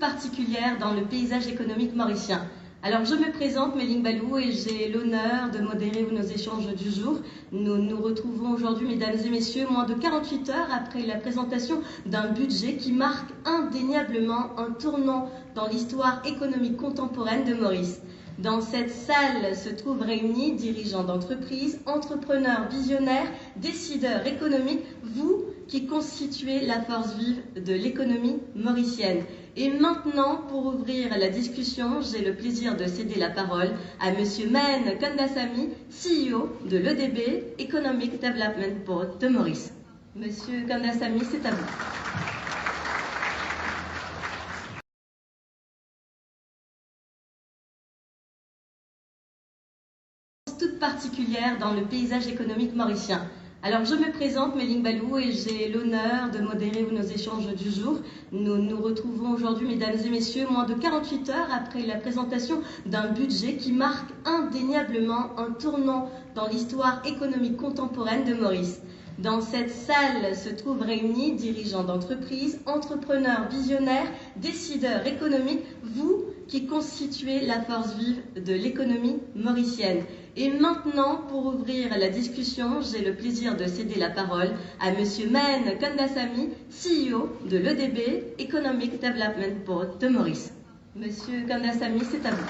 particulière dans le paysage économique mauricien. Alors je me présente, Méline Balou, et j'ai l'honneur de modérer nos échanges du jour. Nous nous retrouvons aujourd'hui, mesdames et messieurs, moins de 48 heures après la présentation d'un budget qui marque indéniablement un tournant dans l'histoire économique contemporaine de Maurice. Dans cette salle se trouvent réunis dirigeants d'entreprises, entrepreneurs visionnaires, décideurs économiques, vous qui constituez la force vive de l'économie mauricienne. Et maintenant, pour ouvrir la discussion, j'ai le plaisir de céder la parole à Monsieur Men Kandasamy, CEO de l'EDB, Economic Development Board de Maurice. Monsieur Kandasamy, c'est à vous. Toute particulière dans le paysage économique mauricien. Alors je me présente, Méline Balou, et j'ai l'honneur de modérer nos échanges du jour. Nous nous retrouvons aujourd'hui, mesdames et messieurs, moins de 48 heures après la présentation d'un budget qui marque indéniablement un tournant dans l'histoire économique contemporaine de Maurice. Dans cette salle se trouvent réunis dirigeants d'entreprises, entrepreneurs visionnaires, décideurs économiques, vous qui constituez la force vive de l'économie mauricienne. Et maintenant, pour ouvrir la discussion, j'ai le plaisir de céder la parole à Monsieur Men Kandasamy, CEO de l'EDB, Economic Development Board de Maurice. Monsieur Kandasamy, c'est à vous.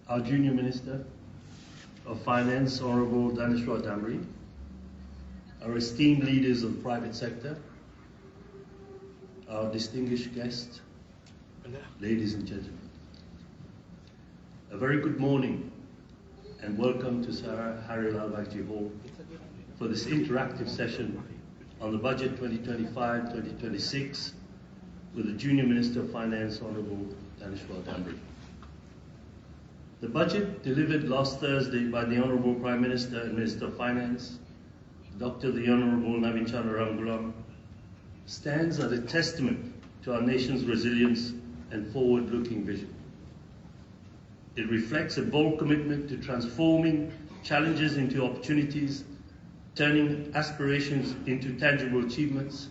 Our Junior Minister of Finance, Honourable Dhaneshwar Damry, our esteemed leaders of the private sector, our distinguished guests, ladies and gentlemen. A very good morning and welcome to Sarah Harry Al-Baghdadi Hall for this interactive session on the budget 2025-2026 with the Junior Minister of Finance, Honourable Dhaneshwar Damry. The budget delivered last Thursday by the Honourable Prime Minister and Minister of Finance, Dr. the Honourable Navin Chandra Ramgoolam, stands as a testament to our nation's resilience and forward-looking vision. It reflects a bold commitment to transforming challenges into opportunities, turning aspirations into tangible achievements.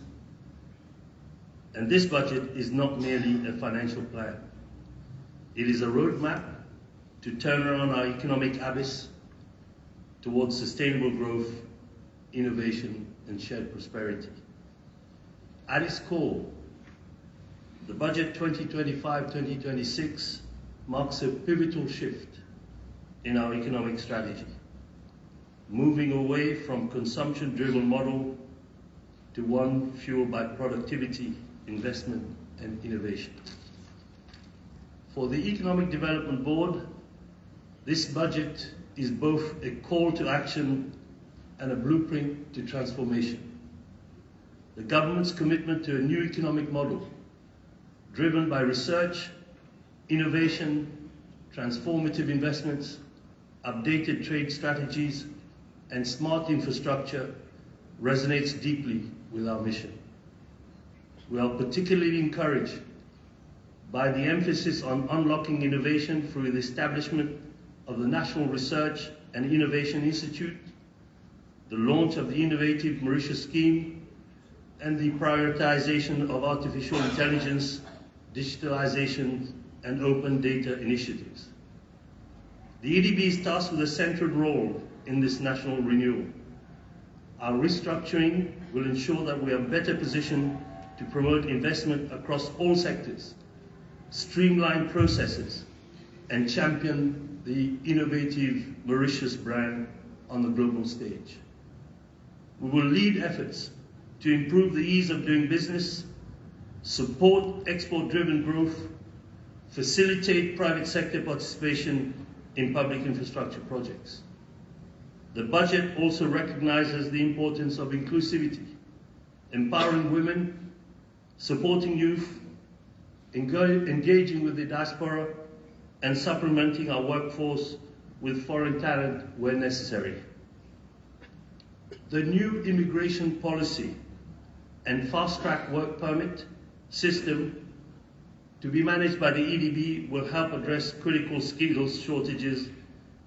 And this budget is not merely a financial plan. It is a roadmap to turn around our economic abyss towards sustainable growth, innovation, and shared prosperity. At its core, the budget 2025-2026 marks a pivotal shift in our economic strategy, moving away from consumption-driven model to one fueled by productivity, investment, and innovation. For the Economic Development Board, this budget is both a call to action and a blueprint to transformation. The government's commitment to a new economic model, driven by research, innovation, transformative investments, updated trade strategies, and smart infrastructure, resonates deeply with our mission. We are particularly encouraged by the emphasis on unlocking innovation through the establishment of the National Research and Innovation Institute, the launch of the Innovative Mauritius Scheme, and the prioritization of artificial intelligence, digitalization, and open data initiatives. The EDB is tasked with a central role in this national renewal. Our restructuring will ensure that we are better positioned to promote investment across all sectors, streamline processes, and champion the innovative Mauritius brand on the global stage. We will lead efforts to improve the ease of doing business, support export-driven growth, facilitate private sector participation in public infrastructure projects. The budget also recognizes the importance of inclusivity, empowering women, supporting youth, engaging with the diaspora, and supplementing our workforce with foreign talent where necessary. The new immigration policy and fast-track work permit system to be managed by the EDB will help address critical skills shortages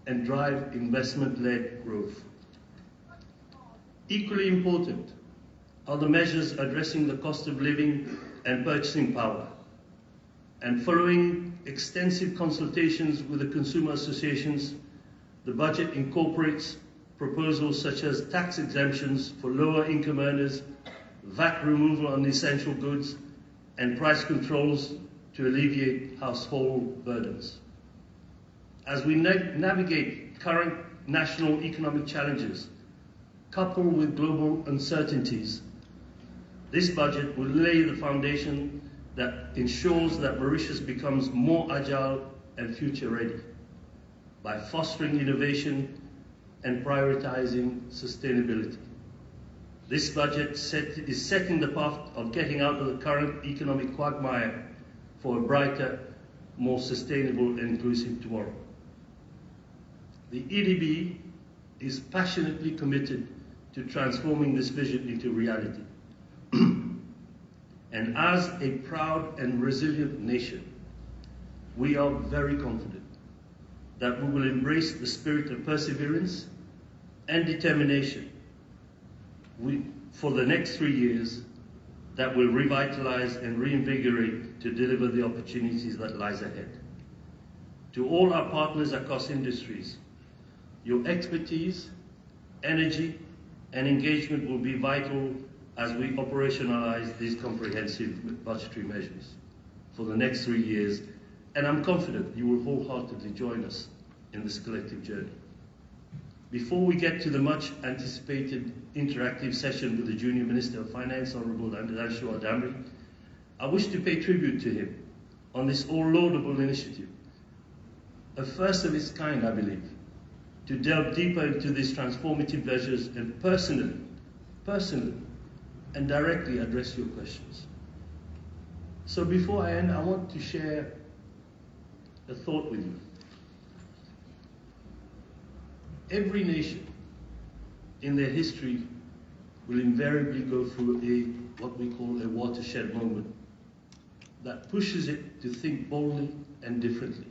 and drive investment-led growth. Equally important are the measures addressing the cost of living and purchasing power. And following extensive consultations with the consumer associations, the budget incorporates proposals such as tax exemptions for lower income earners, VAT removal on essential goods, and price controls to alleviate household burdens. As we navigate current national economic challenges, coupled with global uncertainties, this budget will lay the foundation that ensures that Mauritius becomes more agile and future ready by fostering innovation and prioritizing sustainability. This budget is setting the path of getting out of the current economic quagmire for a brighter, more sustainable and inclusive tomorrow. The EDB is passionately committed to transforming this vision into reality. And as a proud and resilient nation, we are very confident that we will embrace the spirit of perseverance and determination for the next 3 years that will revitalize and reinvigorate to deliver the opportunities that lies ahead. To all our partners across industries, your expertise, energy, and engagement will be vital as we operationalize these comprehensive budgetary measures for the next 3 years, and I'm confident you will wholeheartedly join us in this collective journey. Before we get to the much anticipated interactive session with the Junior Minister of Finance, Honourable Dhaneshwar Damry, I wish to pay tribute to him on this all-laudable initiative, a first of its kind, I believe, to delve deeper into these transformative measures and personally, and directly address your questions. So before I end, I want to share a thought with you. Every nation in their history will invariably go through what we call a watershed moment that pushes it to think boldly and differently.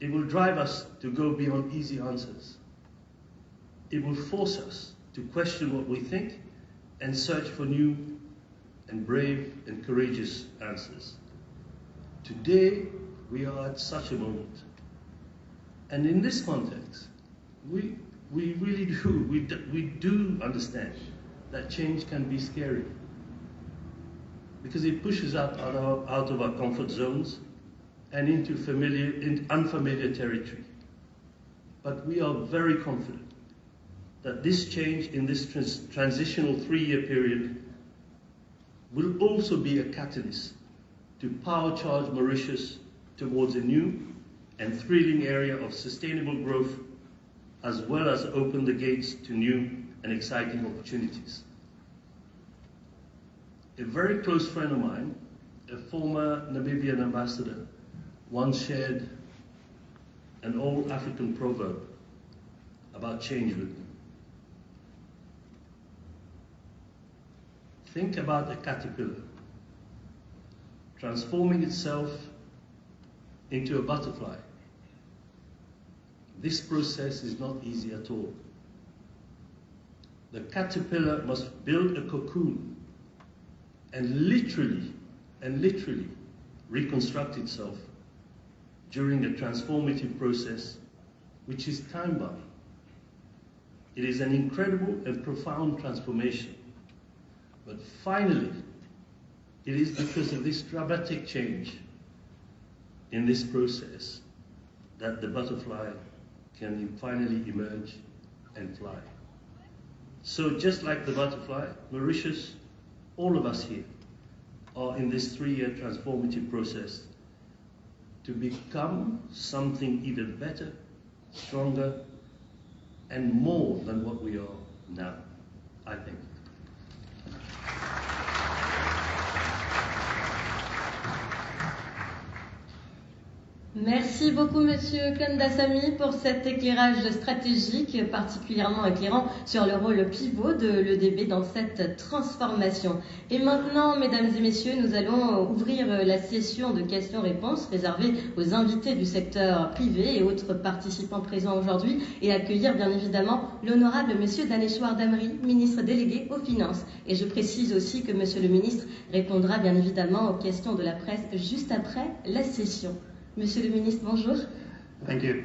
It will drive us to go beyond easy answers. It will force us to question what we think and search for new and brave and courageous answers. Today, we are at such a moment. And in this context, we really do understand that change can be scary because it pushes us out of our comfort zones and into unfamiliar territory. But we are very confident that this change in this transitional 3-year period will also be a catalyst to power charge Mauritius towards a new and thrilling area of sustainable growth, as well as open the gates to new and exciting opportunities. A very close friend of mine, a former Namibian ambassador, once shared an old African proverb about change with me. Think about a caterpillar transforming itself into a butterfly. This process is not easy at all. The caterpillar must build a cocoon and literally reconstruct itself during a transformative process which is time-bound. It is an incredible and profound transformation. But finally, it is because of this dramatic change in this process that the butterfly can finally emerge and fly. So just like the butterfly, Mauritius, all of us here are in this 3-year transformative process to become something even better, stronger, and more than what we are now, I think. Merci beaucoup, Monsieur Kandassamy, pour cet éclairage stratégique particulièrement éclairant sur le rôle pivot de l'EDB dans cette transformation. Et maintenant, mesdames et messieurs, nous allons ouvrir la session de questions-réponses réservée aux invités du secteur privé et autres participants présents aujourd'hui et accueillir bien évidemment l'honorable Monsieur Dhaneshwar Damry, ministre délégué aux Finances. Et je précise aussi que Monsieur le ministre répondra bien évidemment aux questions de la presse juste après la session. Monsieur le ministre, bonjour. Thank you.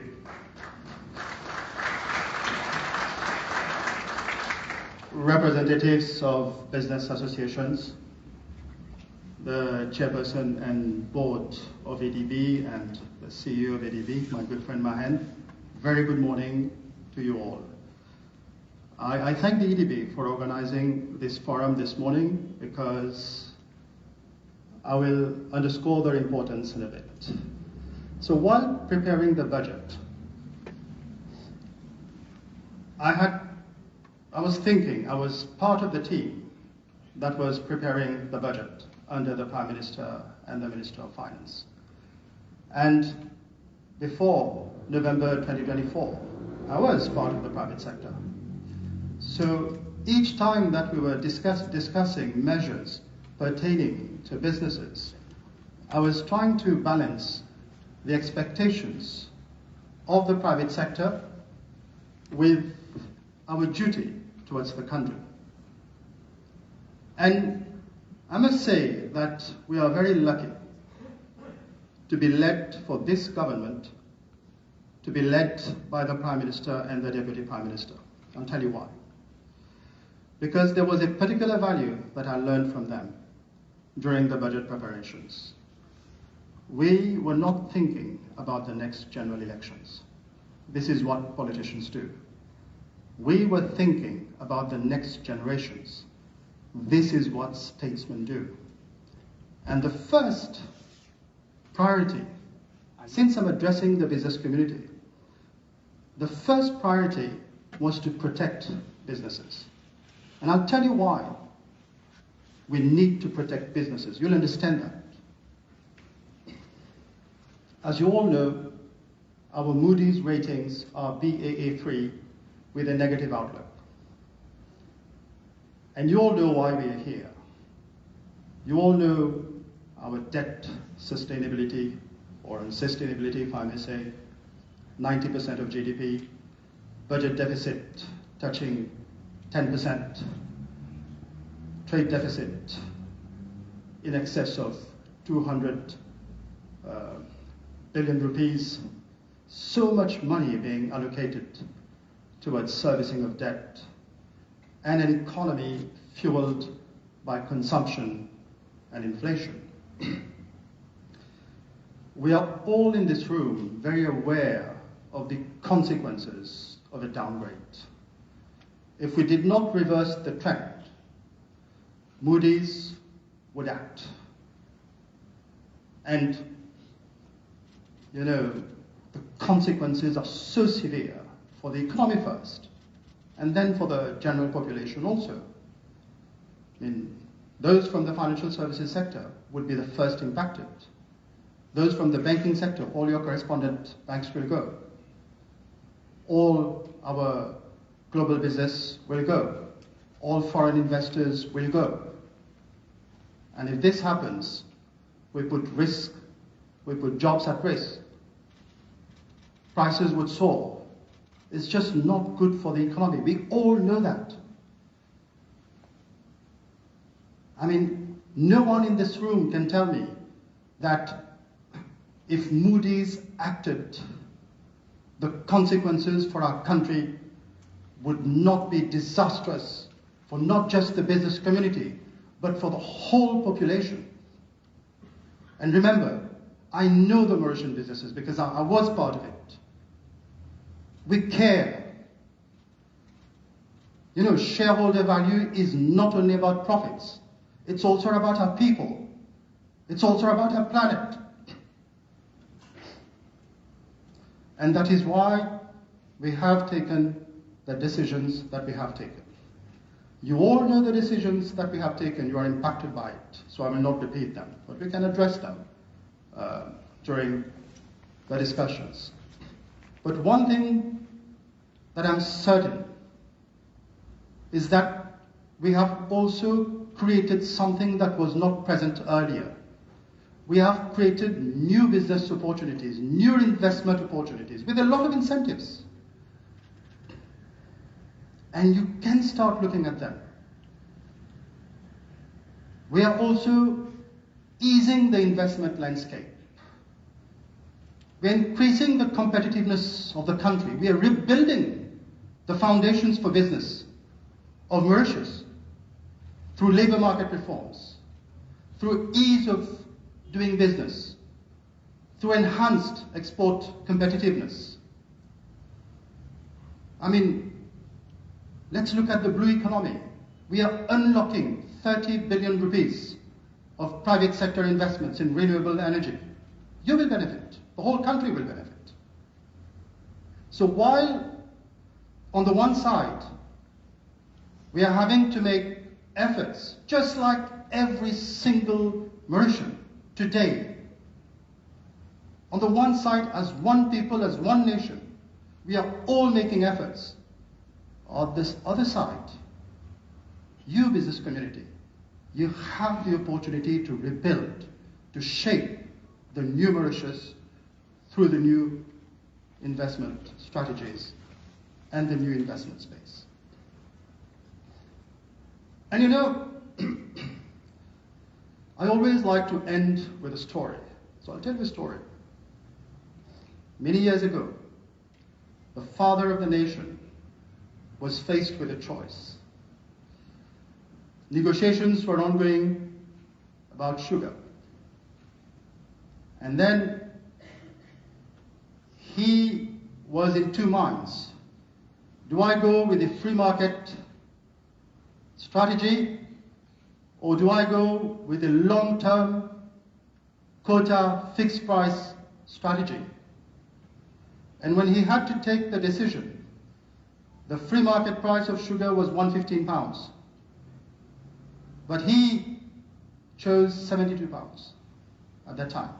Representatives of business associations, the chairperson and board of EDB and the CEO of EDB, my good friend Mahen, very good morning to you all. I thank the EDB for organizing this forum this morning because I will underscore their importance in a bit. So while preparing the budget, I was thinking, I was part of the team that was preparing the budget under the Prime Minister and the Minister of Finance. And before November 2024, I was part of the private sector. So each time that we were discussing measures pertaining to businesses, I was trying to balance the expectations of the private sector with our duty towards the country. And I must say that we are very lucky to be led for this government, to be led by the Prime Minister and the Deputy Prime Minister. I'll tell you why. Because there was a particular value that I learned from them during the budget preparations. We were not thinking about the next general elections. This is what politicians do. We were thinking about the next generations. This is what statesmen do. And the first priority, since I'm addressing the business community, the first priority was to protect businesses. And I'll tell you why we need to protect businesses. You'll understand that. As you all know, our Moody's ratings are Baa3 with a negative outlook. And you all know why we are here. You all know our debt sustainability, or unsustainability, if I may say, 90% of GDP, budget deficit touching 10%, trade deficit in excess of 200 billion rupees, so much money being allocated towards servicing of debt, and an economy fueled by consumption and inflation. We are all in this room very aware of the consequences of a downgrade. If we did not reverse the trend, Moody's would act. And you know, the consequences are so severe for the economy first, and then for the general population also. I mean, those from the financial services sector would be the first impacted. Those from the banking sector, all your correspondent banks will go. All our global business will go. All foreign investors will go. And if this happens, we put jobs at risk. Prices would soar. It's just not good for the economy. We all know that. I mean, no one in this room can tell me that if Moody's acted, the consequences for our country would not be disastrous for not just the business community, but for the whole population. And remember, I know the Mauritian businesses because I was part of it. We care. You know, shareholder value is not only about profits. It's also about our people. It's also about our planet. And that is why we have taken the decisions that we have taken. You all know the decisions that we have taken. You are impacted by it. So I will not repeat them. But we can address them during the discussions. But one thing that I'm certain is that we have also created something that was not present earlier. We have created new business opportunities, new investment opportunities with a lot of incentives. And you can start looking at them. We are also easing the investment landscape. We're increasing the competitiveness of the country. We are rebuilding the foundations for business of Mauritius through labor market reforms, through ease of doing business, through enhanced export competitiveness. I mean, let's look at the blue economy. We are unlocking 30 billion rupees of private sector investments in renewable energy. You will benefit. The whole country will benefit. So while on the one side, we are having to make efforts, just like every single Mauritian today, on the one side, as one people, as one nation, we are all making efforts. On this other side, you business community, you have the opportunity to rebuild, to shape the new Mauritius through the new investment strategies and the new investment space. And you know, I always like to end with a story. So I'll tell you a story. Many years ago, the father of the nation was faced with a choice. Negotiations were ongoing about sugar. And then he was in two minds. Do I go with the free market strategy, or do I go with a long-term quota fixed price strategy? And when he had to take the decision, the free market price of sugar was £115. But he chose £72 at that time.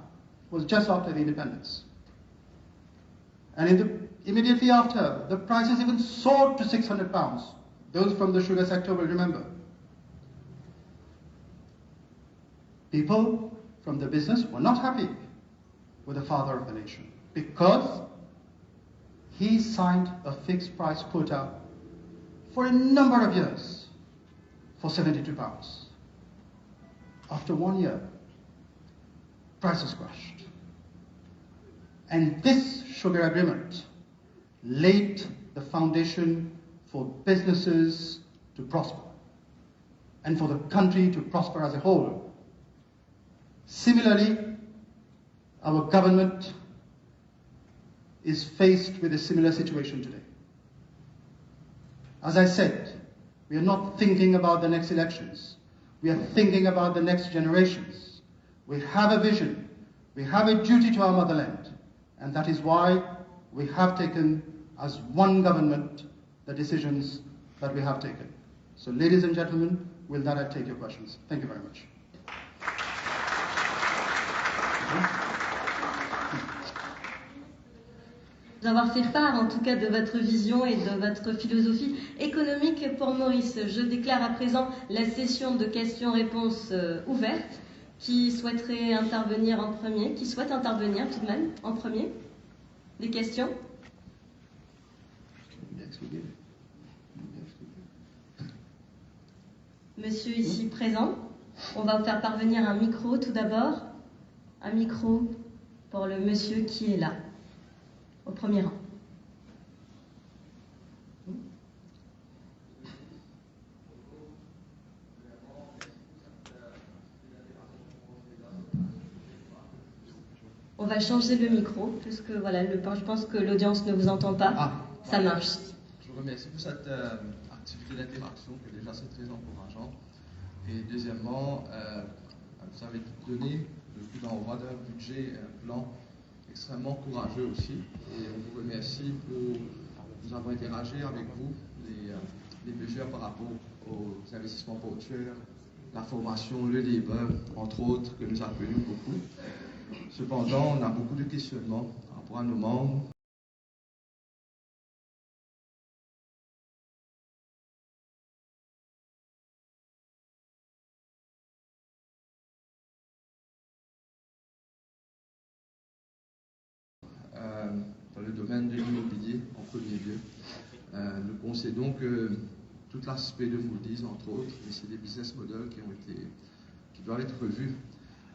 It was just after the independence. And immediately after, the prices even soared to £600. Those from the sugar sector will remember. People from the business were not happy with the father of the nation because he signed a fixed price quota for a number of years for £72. After 1 year, prices crashed. And this sugar agreement laid the foundation for businesses to prosper and for the country to prosper as a whole. Similarly, our government is faced with a similar situation today. As I said, we are not thinking about the next elections. We are thinking about the next generations. We have a vision. We have a duty to our motherland. And that is why we have taken, as one government, the decisions that we have taken. So, ladies and gentlemen, with that, I take your questions. Thank you very much. D'avoir fait part en tout cas de votre vision et de votre philosophie économique pour Maurice. Je déclare à présent la session de questions-réponses ouverte. Qui souhaiterait intervenir en premier? Qui souhaite intervenir tout de même en premier? Des questions? Monsieur ici présent, on va vous faire parvenir un micro tout d'abord. Un micro pour le monsieur qui est là, au premier rang. On va changer le micro, puisque voilà, je pense que l'audience ne vous entend pas. Ça marche. Je vous remercie pour cette activité d'interaction, que déjà c'est très encourageant. Et deuxièmement, vous avez donné le coup d'envoi d'un budget, un plan extrêmement courageux aussi. Et on vous remercie pour nous avoir interagi avec vous, les mesures par rapport aux investissements portuaires, la formation, le débat, entre autres, que nous appelons beaucoup. Cependant, on a beaucoup de questionnements rapport à nos membres. Dans le domaine de l'immobilier en premier lieu. Nous concédons que tout l'aspect de Moody's, entre autres, mais c'est des business models qui doivent être revus.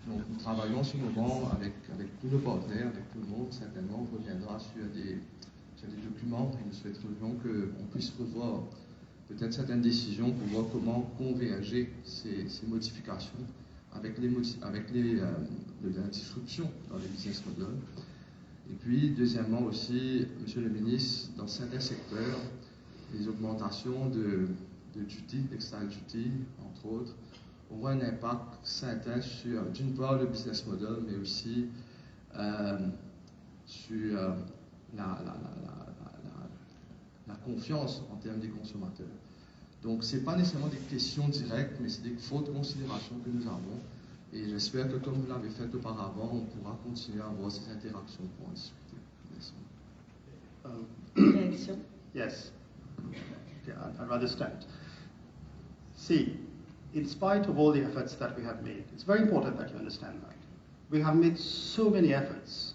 Donc nous travaillons sur le moment avec tous nos partenaires, avec tout le monde. Certainement, on reviendra sur des documents et nous souhaiterions qu'on puisse revoir peut-être certaines décisions pour voir comment converger ces modifications avec la disruption dans les business models. Et puis, deuxièmement aussi, Monsieur le ministre, dans certains secteurs, les augmentations de duty, d'external duty, entre autres, auront un impact certain sur, d'une part, le business model, mais aussi sur la confiance en termes des consommateurs. Donc, ce n'est pas nécessairement des questions directes, mais c'est des fortes considérations que nous avons. Et j'espère que, comme vous l'avez fait auparavant, on pourra continuer à avoir ces interactions pour en discuter. Merci. Réaction? Yes. Okay, I'd rather stand. See, in spite of all the efforts that we have made, it's very important that you understand that. We have made so many efforts,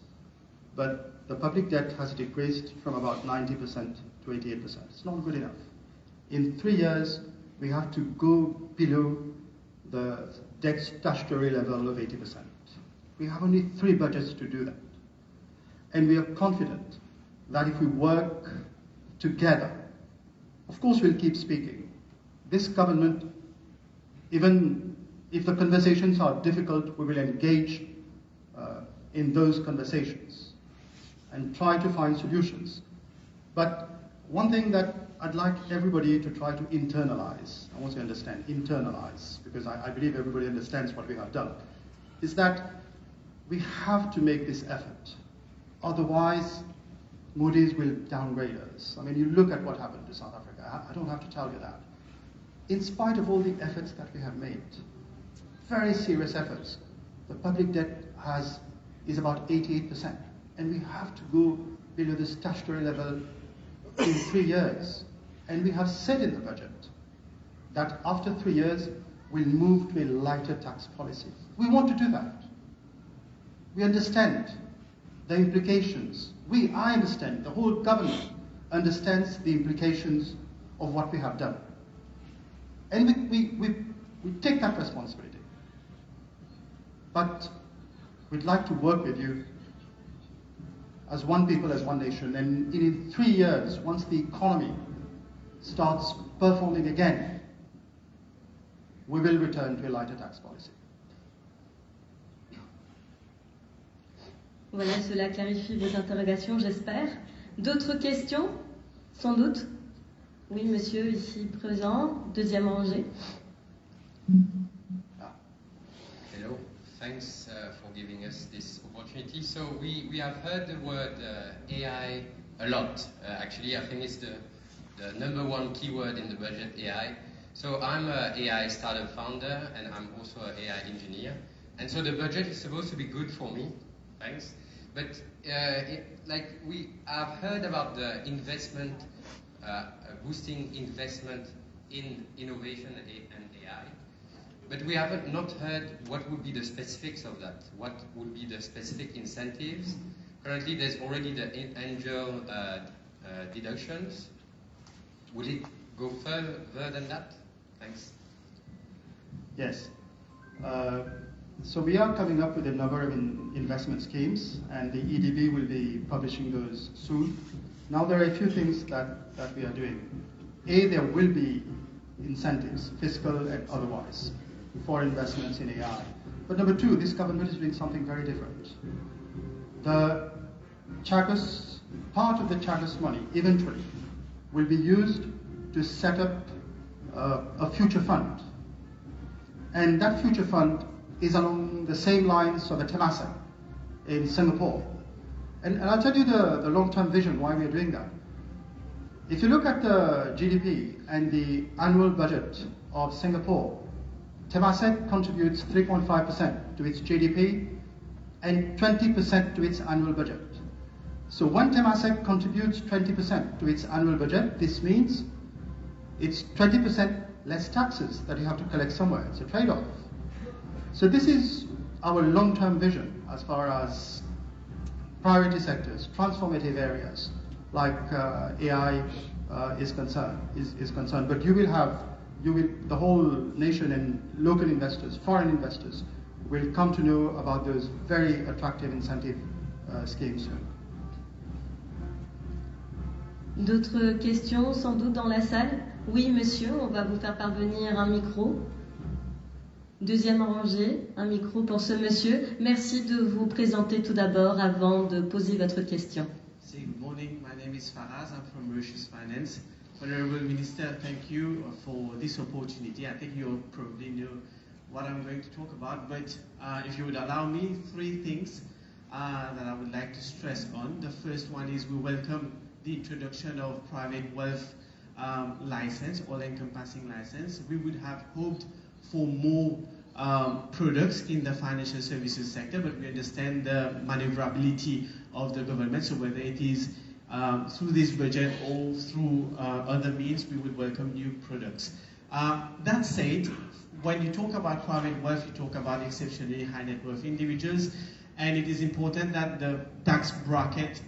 but the public debt has decreased from about 90% to 88%. It's not good enough. In 3 years, we have to go below the debt statutory level of 80%. We have only 3 budgets to do that. And we are confident that if we work together, of course we'll keep speaking. This government, even if the conversations are difficult, we will engage in those conversations and try to find solutions. But one thing that I'd like everybody to try to internalize, I want you to understand, internalize, because I believe everybody understands what we have done, is that we have to make this effort. Otherwise, Moody's will downgrade us. I mean, you look at what happened to South Africa. I don't have to tell you that. In spite of all the efforts that we have made, very serious efforts, the public debt is about 88%. And we have to go below the statutory level in 3 years. And we have said in the budget that after 3 years, we'll move to a lighter tax policy. We want to do that. We understand the implications. I understand, the whole government understands the implications of what we have done. And we take that responsibility. But we'd like to work with you as one people, as one nation, and in 3 years, once the economy starts performing again, we will return to a lighter tax policy. Voilà, cela clarifie vos interrogations, j'espère. D'autres questions? Sans doute. Oui, monsieur, ici présent, deuxième rangée. Hello, thanks for giving us this opportunity. So we have heard the word AI a lot. Actually, I think it's the number one keyword in the budget, AI. So I'm an AI startup founder and I'm also an AI engineer. And so the budget is supposed to be good for me, thanks. But we have heard about the investment, boosting investment in innovation and AI. But we haven't not heard what would be the specifics of that. What would be the specific incentives? Currently, there's already the angel deductions. Will it go further than that? Thanks. Yes. So we are coming up with a number of investment schemes, and the EDB will be publishing those soon. Now there are a few things that we are doing. A, there will be incentives, fiscal and otherwise, for investments in AI. But number 2, this government is doing something very different. The Chagos, part of the Chagos money, eventually, will be used to set up a future fund. And that future fund is along the same lines of the Temasek in Singapore. And I'll tell you the long-term vision why we're doing that. If you look at the GDP and the annual budget of Singapore, Temasek contributes 3.5% to its GDP and 20% to its annual budget. So when Temasek contributes 20% to its annual budget, this means it's 20% less taxes that you have to collect somewhere. It's a trade-off. So this is our long-term vision as far as priority sectors, transformative areas like AI is concerned. But the whole nation and local investors, foreign investors, will come to know about those very attractive incentive schemes soon. D'autres questions sans doute dans la salle? Oui, monsieur, on va vous faire parvenir un micro. Deuxième rangée, un micro pour ce monsieur. Merci de vous présenter tout d'abord avant de poser votre question. Good morning, my name is Faraz, I'm from Mauritius Finance. Honorable Minister, thank you for this opportunity. I think you probably know what I'm going to talk about, but if you would allow me, 3 things that I would like to stress on. The first one is we welcome the introduction of private wealth license, all-encompassing license. We would have hoped for more products in the financial services sector, but we understand the maneuverability of the government, so whether it is through this budget or through other means, we would welcome new products. That said, when you talk about private wealth, you talk about exceptionally high net worth individuals, and it is important that the tax bracket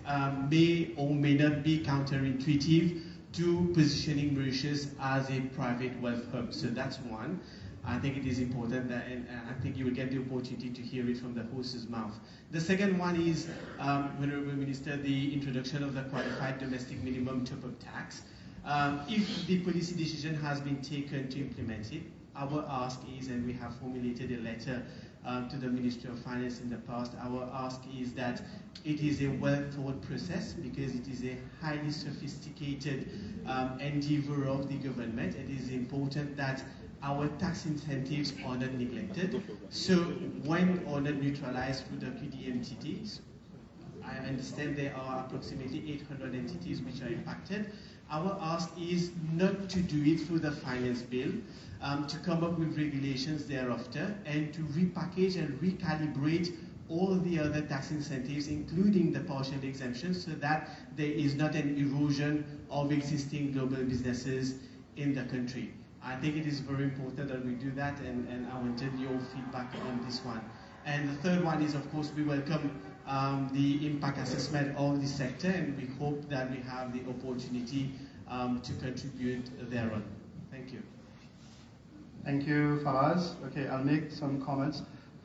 may or may not be counterintuitive to positioning Mauritius as a private wealth hub. So that's one. I think it is important that, and I think you will get the opportunity to hear it from the horse's mouth. The second one is, Honourable Minister, the introduction of the qualified domestic minimum top-up tax. If the policy decision has been taken to implement it, our ask is, and we have formulated a letter to the Ministry of Finance in the past, our ask is that it is a well-thought process because it is a highly sophisticated endeavor of the government. It is important that our tax incentives are not neglected. So when or not neutralized through the QD entities, I understand there are approximately 800 entities which are impacted. Our ask is not to do it through the finance bill, to come up with regulations thereafter, and to repackage and recalibrate all the other tax incentives, including the partial exemptions, so that there is not an erosion of existing global businesses in the country. I think it is very important that we do that, and I wanted your feedback on this one. And the third one is, of course, we welcome the impact assessment of the sector, and we hope that we have the opportunity to contribute thereon. Thank you. Thank you, Faraz. Okay, I'll make some comments.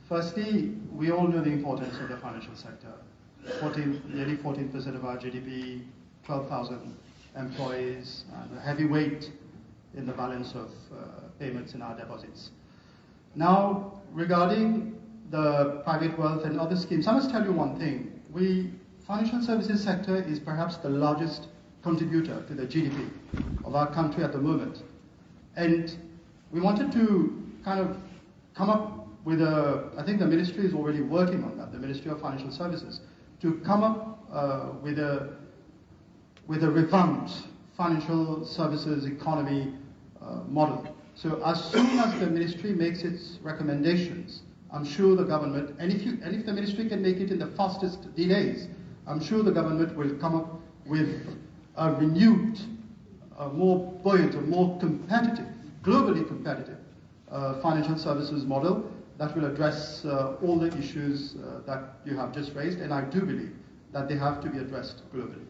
Firstly, we all know the importance of the financial sector. Nearly 14% of our GDP, 12,000 employees, and a heavy weight in the balance of payments in our deposits. Now, regarding the private wealth and other schemes, I must tell you one thing. Financial services sector is perhaps the largest contributor to the GDP of our country at the moment. And we wanted to kind of come up with I think the ministry is already working on that, the Ministry of Financial Services, to come up with a revamped financial services economy model. So as soon as the ministry makes its recommendations, I'm sure the government, and if the ministry can make it in the fastest delays, I'm sure the government will come up with a renewed, more buoyant, a more competitive, globally competitive financial services model that will address all the issues that you have just raised, and I do believe that they have to be addressed globally.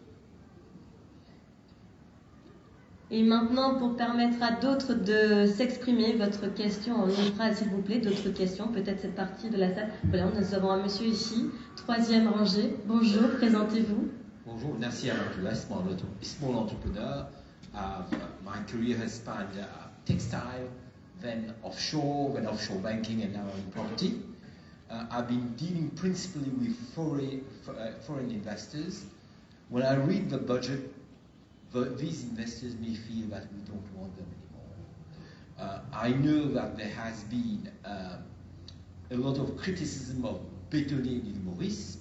Et maintenant, pour permettre à d'autres de s'exprimer, votre question en une phrase, s'il vous plaît, d'autres questions, peut-être cette partie de la salle. Voilà, nous avons un monsieur ici, troisième rangée. Bonjour, présentez-vous. Bonjour, Nasir Abdullah, small entrepreneur. My career has spanned textile, then offshore banking, and now in property. I've been dealing principally with foreign investors. When I read the budget, these investors may feel that we don't want them anymore. I know that there has been a lot of criticism of bétonner l'île Maurice,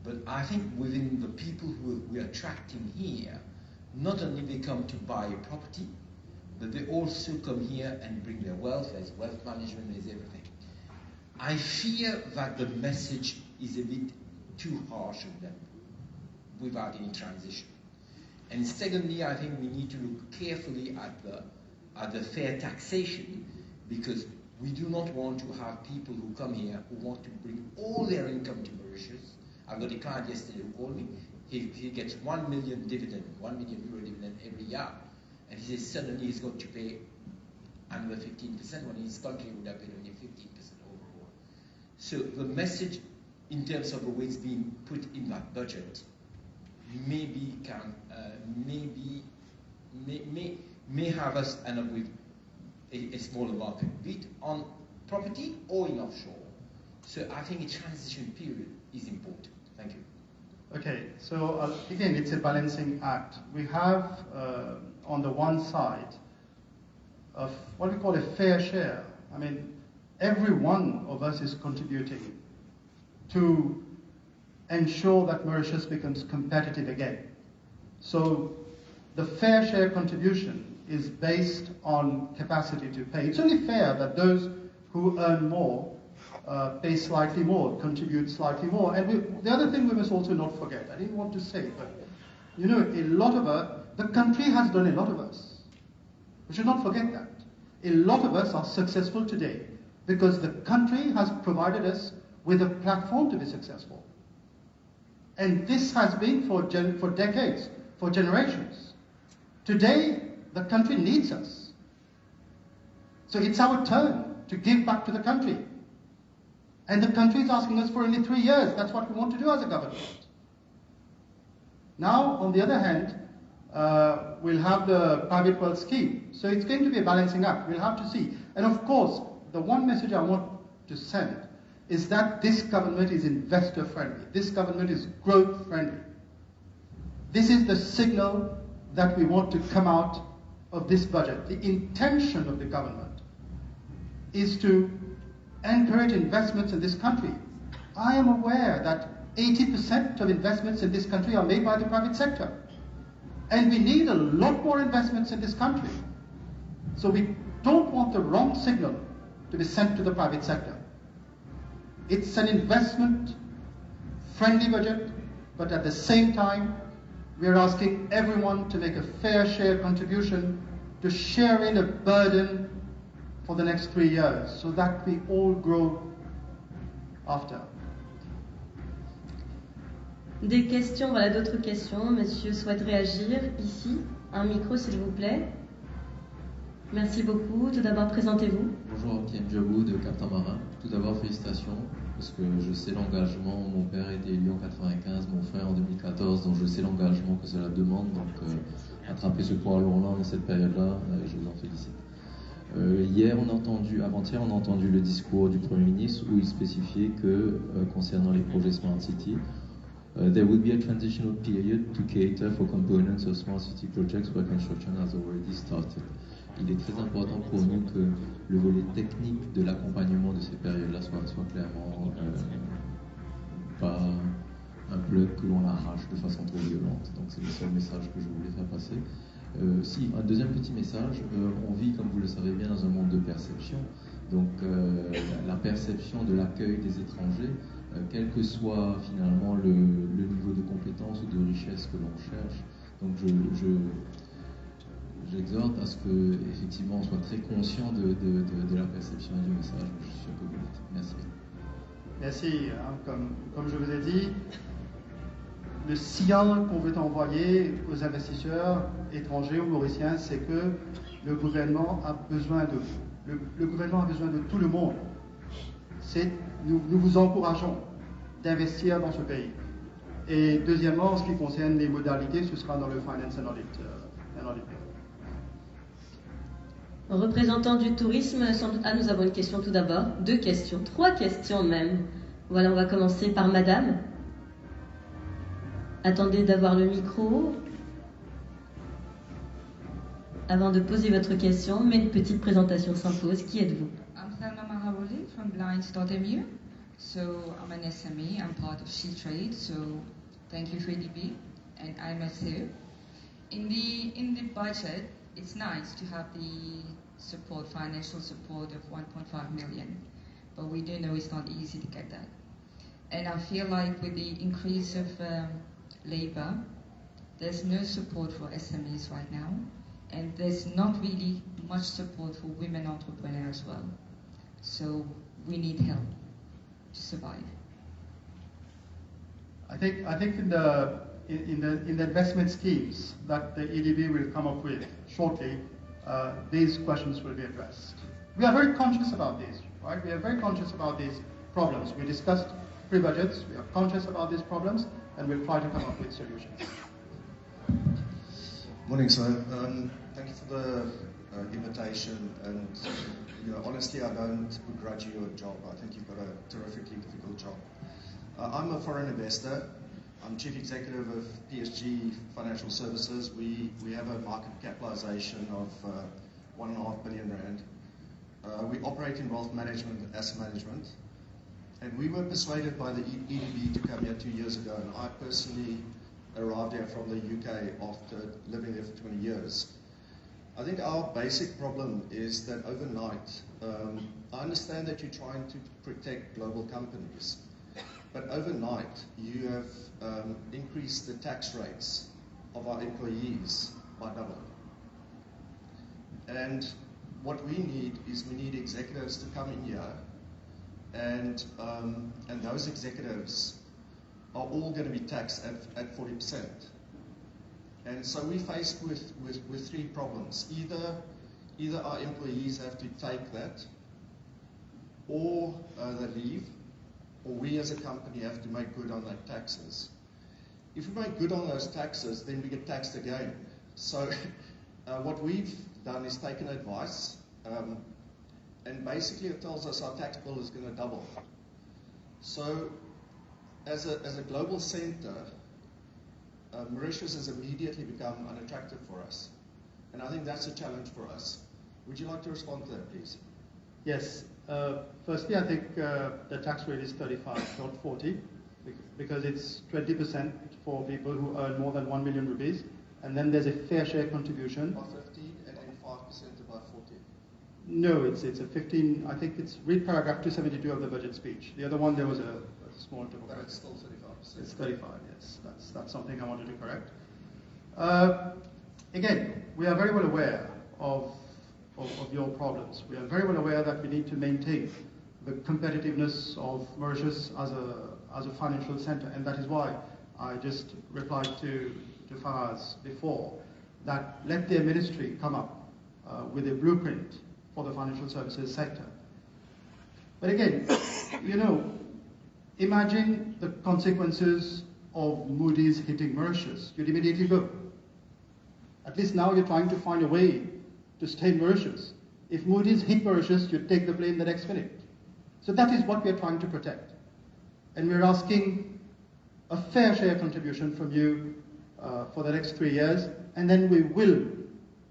but I think within the people who we're attracting here, not only they come to buy a property, but they also come here and bring their wealth. There's wealth management, there's everything. I fear that the message is a bit too harsh of them. without any transition. And secondly, I think we need to look carefully at the fair taxation, because we do not want to have people who come here who want to bring all their income to Mauritius. I've got a client yesterday who called me. He gets 1 million dividend, €1 million dividend every year, and he says suddenly he's got to pay another 15% when his country would have paid only 15% overall. So the message in terms of the way it's being put in that budget maybe may have us end up with a smaller market, be it on property or in offshore. So I think a transition period is important. Thank you. Okay, so again, it's a balancing act. We have on the one side of what we call a fair share. I mean, every one of us is contributing to ensure that Mauritius becomes competitive again. So the fair share contribution is based on capacity to pay. It's only fair that those who earn more pay slightly more, contribute slightly more. And the other thing we must also not forget, I didn't want to say, but you know, a lot of the country has done a lot of us. We should not forget that. A lot of us are successful today because the country has provided us with a platform to be successful. And this has been for decades, for generations. Today, the country needs us. So it's our turn to give back to the country. And the country is asking us for only 3 years. That's what we want to do as a government. Now, on the other hand, we'll have the private wealth scheme. So it's going to be a balancing act. We'll have to see. And of course, the one message I want to send is that this government is investor friendly. This government is growth friendly. This is the signal that we want to come out of this budget. The intention of the government is to encourage investments in this country. I am aware that 80% of investments in this country are made by the private sector. And we need a lot more investments in this country. So we don't want the wrong signal to be sent to the private sector. It's an investment-friendly budget, but at the same time, we're asking everyone to make a fair share contribution to share in a burden for the next 3 years, so that we all grow after. Des questions, voilà d'autres questions. Monsieur souhaite réagir ici. Un micro, s'il vous plaît. Merci beaucoup. Tout d'abord, présentez-vous. Bonjour, Pierre Jabou de Captain Marin. Tout d'abord, félicitations, parce que je sais l'engagement. Mon père a été élu en 95, mon frère en 2014, donc je sais l'engagement que cela demande. Donc, attraper ce poids lourd-là dans cette période-là, je vous en félicite. Avant-hier, on a entendu le discours du Premier ministre où il spécifiait que, concernant les projets Smart City, there would be a transitional period to cater for components of Smart City projects where construction has already started. Il est très important pour nous que le volet technique de l'accompagnement de ces périodes-là soit clairement pas un bloc que l'on arrache de façon trop violente. Donc c'est le seul message que je voulais faire passer. Un deuxième petit message, on vit, comme vous le savez bien, dans un monde de perception. Donc la perception de l'accueil des étrangers, quel que soit finalement le niveau de compétence ou de richesse que l'on cherche. Donc j'exhorte à ce que effectivement on soit très conscient de la perception et du message. Je suis un peu vite. Merci. Merci. Comme je vous ai dit, le signal qu'on veut envoyer aux investisseurs étrangers ou mauriciens, c'est que le gouvernement a besoin de vous. Le gouvernement a besoin de tout le monde. Nous vous encourageons d'investir dans ce pays. Et deuxièmement, en ce qui concerne les modalités, ce sera dans le Finance and Audit. Représentant du tourisme, nous avons une question tout d'abord. 2 questions, 3 questions même. Voilà, on va commencer par Madame. Attendez d'avoir le micro avant de poser votre question, mais une petite présentation s'impose. Qui êtes-vous? I'm Selma Mahaboli from Blinds.mu. So I'm an SME, I'm part of She Trade, so thank you for EDB and IMSO. In the budget, it's nice to have the support, financial support of 1.5 million, but we do know it's not easy to get that. And I feel like with the increase of labor, there's no support for SMEs right now, and there's not really much support for women entrepreneurs as well. So we need help to survive. I think in the investment schemes that the EDB will come up with shortly, these questions will be addressed. We are very conscious about these, right? We are very conscious about these problems. We discussed pre-budgets, we are conscious about these problems, and we'll try to come up with solutions. Morning, sir. Thank you for the invitation, and honestly, I don't begrudge you your job. I think you've got a terrifically difficult job. I'm a foreign investor. I'm Chief Executive of PSG Financial Services. We have a market capitalization of 1.5 billion rand. We operate in wealth management, asset management, and we were persuaded by the EDB to come here 2 years ago, and I personally arrived here from the UK after living there for 20 years. I think our basic problem is that overnight, I understand that you're trying to protect global companies, but overnight you have increased the tax rates of our employees by double. And what we need is executives to come in here, and those executives are all going to be taxed at 40%. And so we're faced with three problems. Either our employees have to take that, or they leave, or we as a company have to make good on that taxes. If we make good on those taxes, then we get taxed again. So what we've done is taken advice, and basically it tells us our tax bill is going to double. So as a global center, Mauritius has immediately become unattractive for us. And I think that's a challenge for us. Would you like to respond to that, please? Yes. Firstly, I think the tax rate is 35, not 40, because it's 20% for people who earn more than 1 million rupees, and then there's a fair share contribution. About 15 and then 5% about 40. No, it's a 15. I think it's read paragraph 272 of the budget speech. The other one there was a small typo. But it's still 35%. It's 35. Yes, that's something I wanted to correct. Again, we are very well aware of your problems. We are very well aware that we need to maintain the competitiveness of Mauritius as a financial center, and that is why I just replied to Faraz before that let their ministry come up with a blueprint for the financial services sector. But again, imagine the consequences of Moody's hitting Mauritius. You'd immediately go. At least now you're trying to find a way to stay in Mauritius. If Moody's hit Mauritius, you'd take the plane the next minute. So that is what we're trying to protect. And we're asking a fair share contribution from you for the next 3 years, and then we will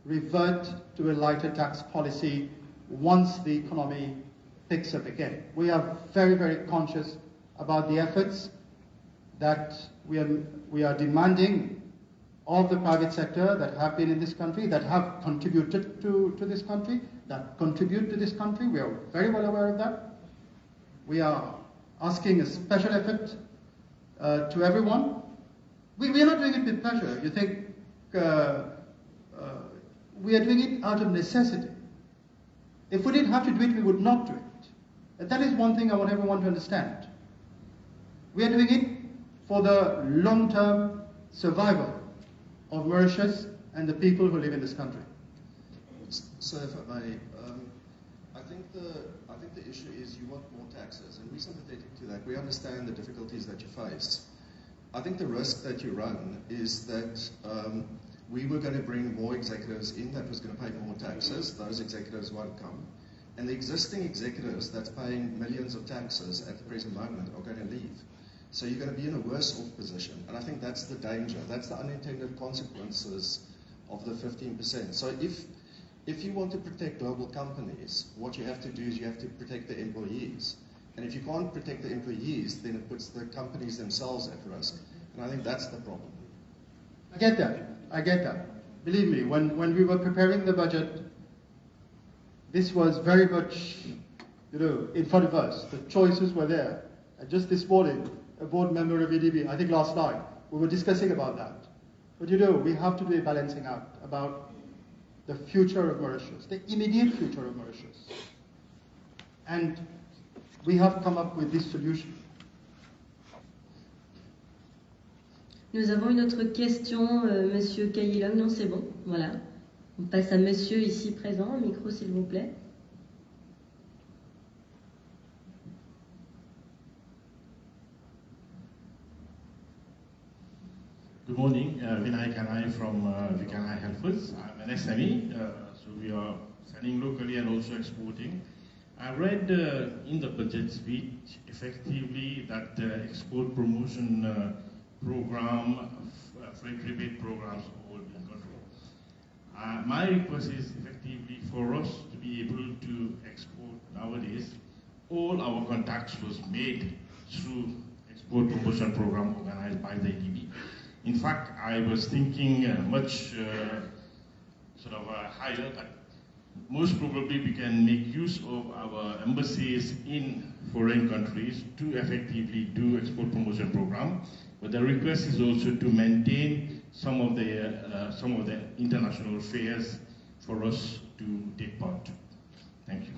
revert to a lighter tax policy once the economy picks up again. We are very, very conscious about the efforts that we are demanding of the private sector that have been in this country, that have contributed to this country, that contribute to this country. We are very well aware of that. We are asking a special effort to everyone. We are not doing it with pleasure. You think we are doing it out of necessity. If we didn't have to do it, we would not do it. And that is one thing I want everyone to understand. We are doing it for the long-term survival of Mauritius and the people who live in this country. So if I may, I think the issue is you want more taxes, and we're sympathetic to that. We understand the difficulties that you face. I think the risk that you run is that we were going to bring more executives in that was going to pay more taxes. Those executives won't come. And the existing executives that's paying millions of taxes at the present moment are going to leave. So you're going to be in a worse off position. And I think that's the danger. That's the unintended consequences of the 15%. So if you want to protect global companies, what you have to do is you have to protect the employees. And if you can't protect the employees, then it puts the companies themselves at risk. And I think that's the problem. I get that. Believe me, when we were preparing the budget, this was very much, in front of us. The choices were there. And just this morning, a board member of EDB, I think last night, we were discussing about that. But you know, we have to do a balancing out about the future of Mauritius, the immediate future of Mauritius. And we have come up with this solution. Nous avons une autre question, Monsieur Kayilong. Non, c'est bon, voilà. On passe à Monsieur ici présent, un micro s'il vous plaît. Good morning, Vinay Kanai from Vikanai Helfers. I'm an SME, so we are selling locally and also exporting. I read in the budget speech effectively that export promotion program, freight rebate programs are all being controlled. My request is effectively for us to be able to export nowadays. All our contacts was made through export promotion program organized by the EDB. In fact, I was thinking much higher that most probably we can make use of our embassies in foreign countries to effectively do export promotion program. But the request is also to maintain some of the international fairs for us to take part. Thank you.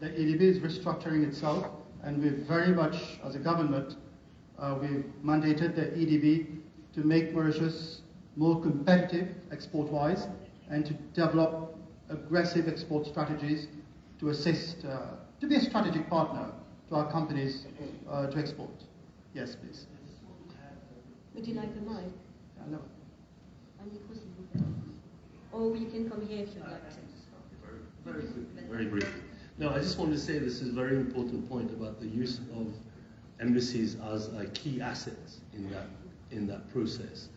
The EDB is restructuring itself, and we very much, as a government, we've mandated the EDB to make Mauritius more competitive export-wise and to develop aggressive export strategies to assist, to be a strategic partner to our companies to export. Yes, please. Would you like the mic? No. Or you can come here if you'd like to. Very briefly. No, I just want to say this is a very important point about the use of embassies as key assets in that process.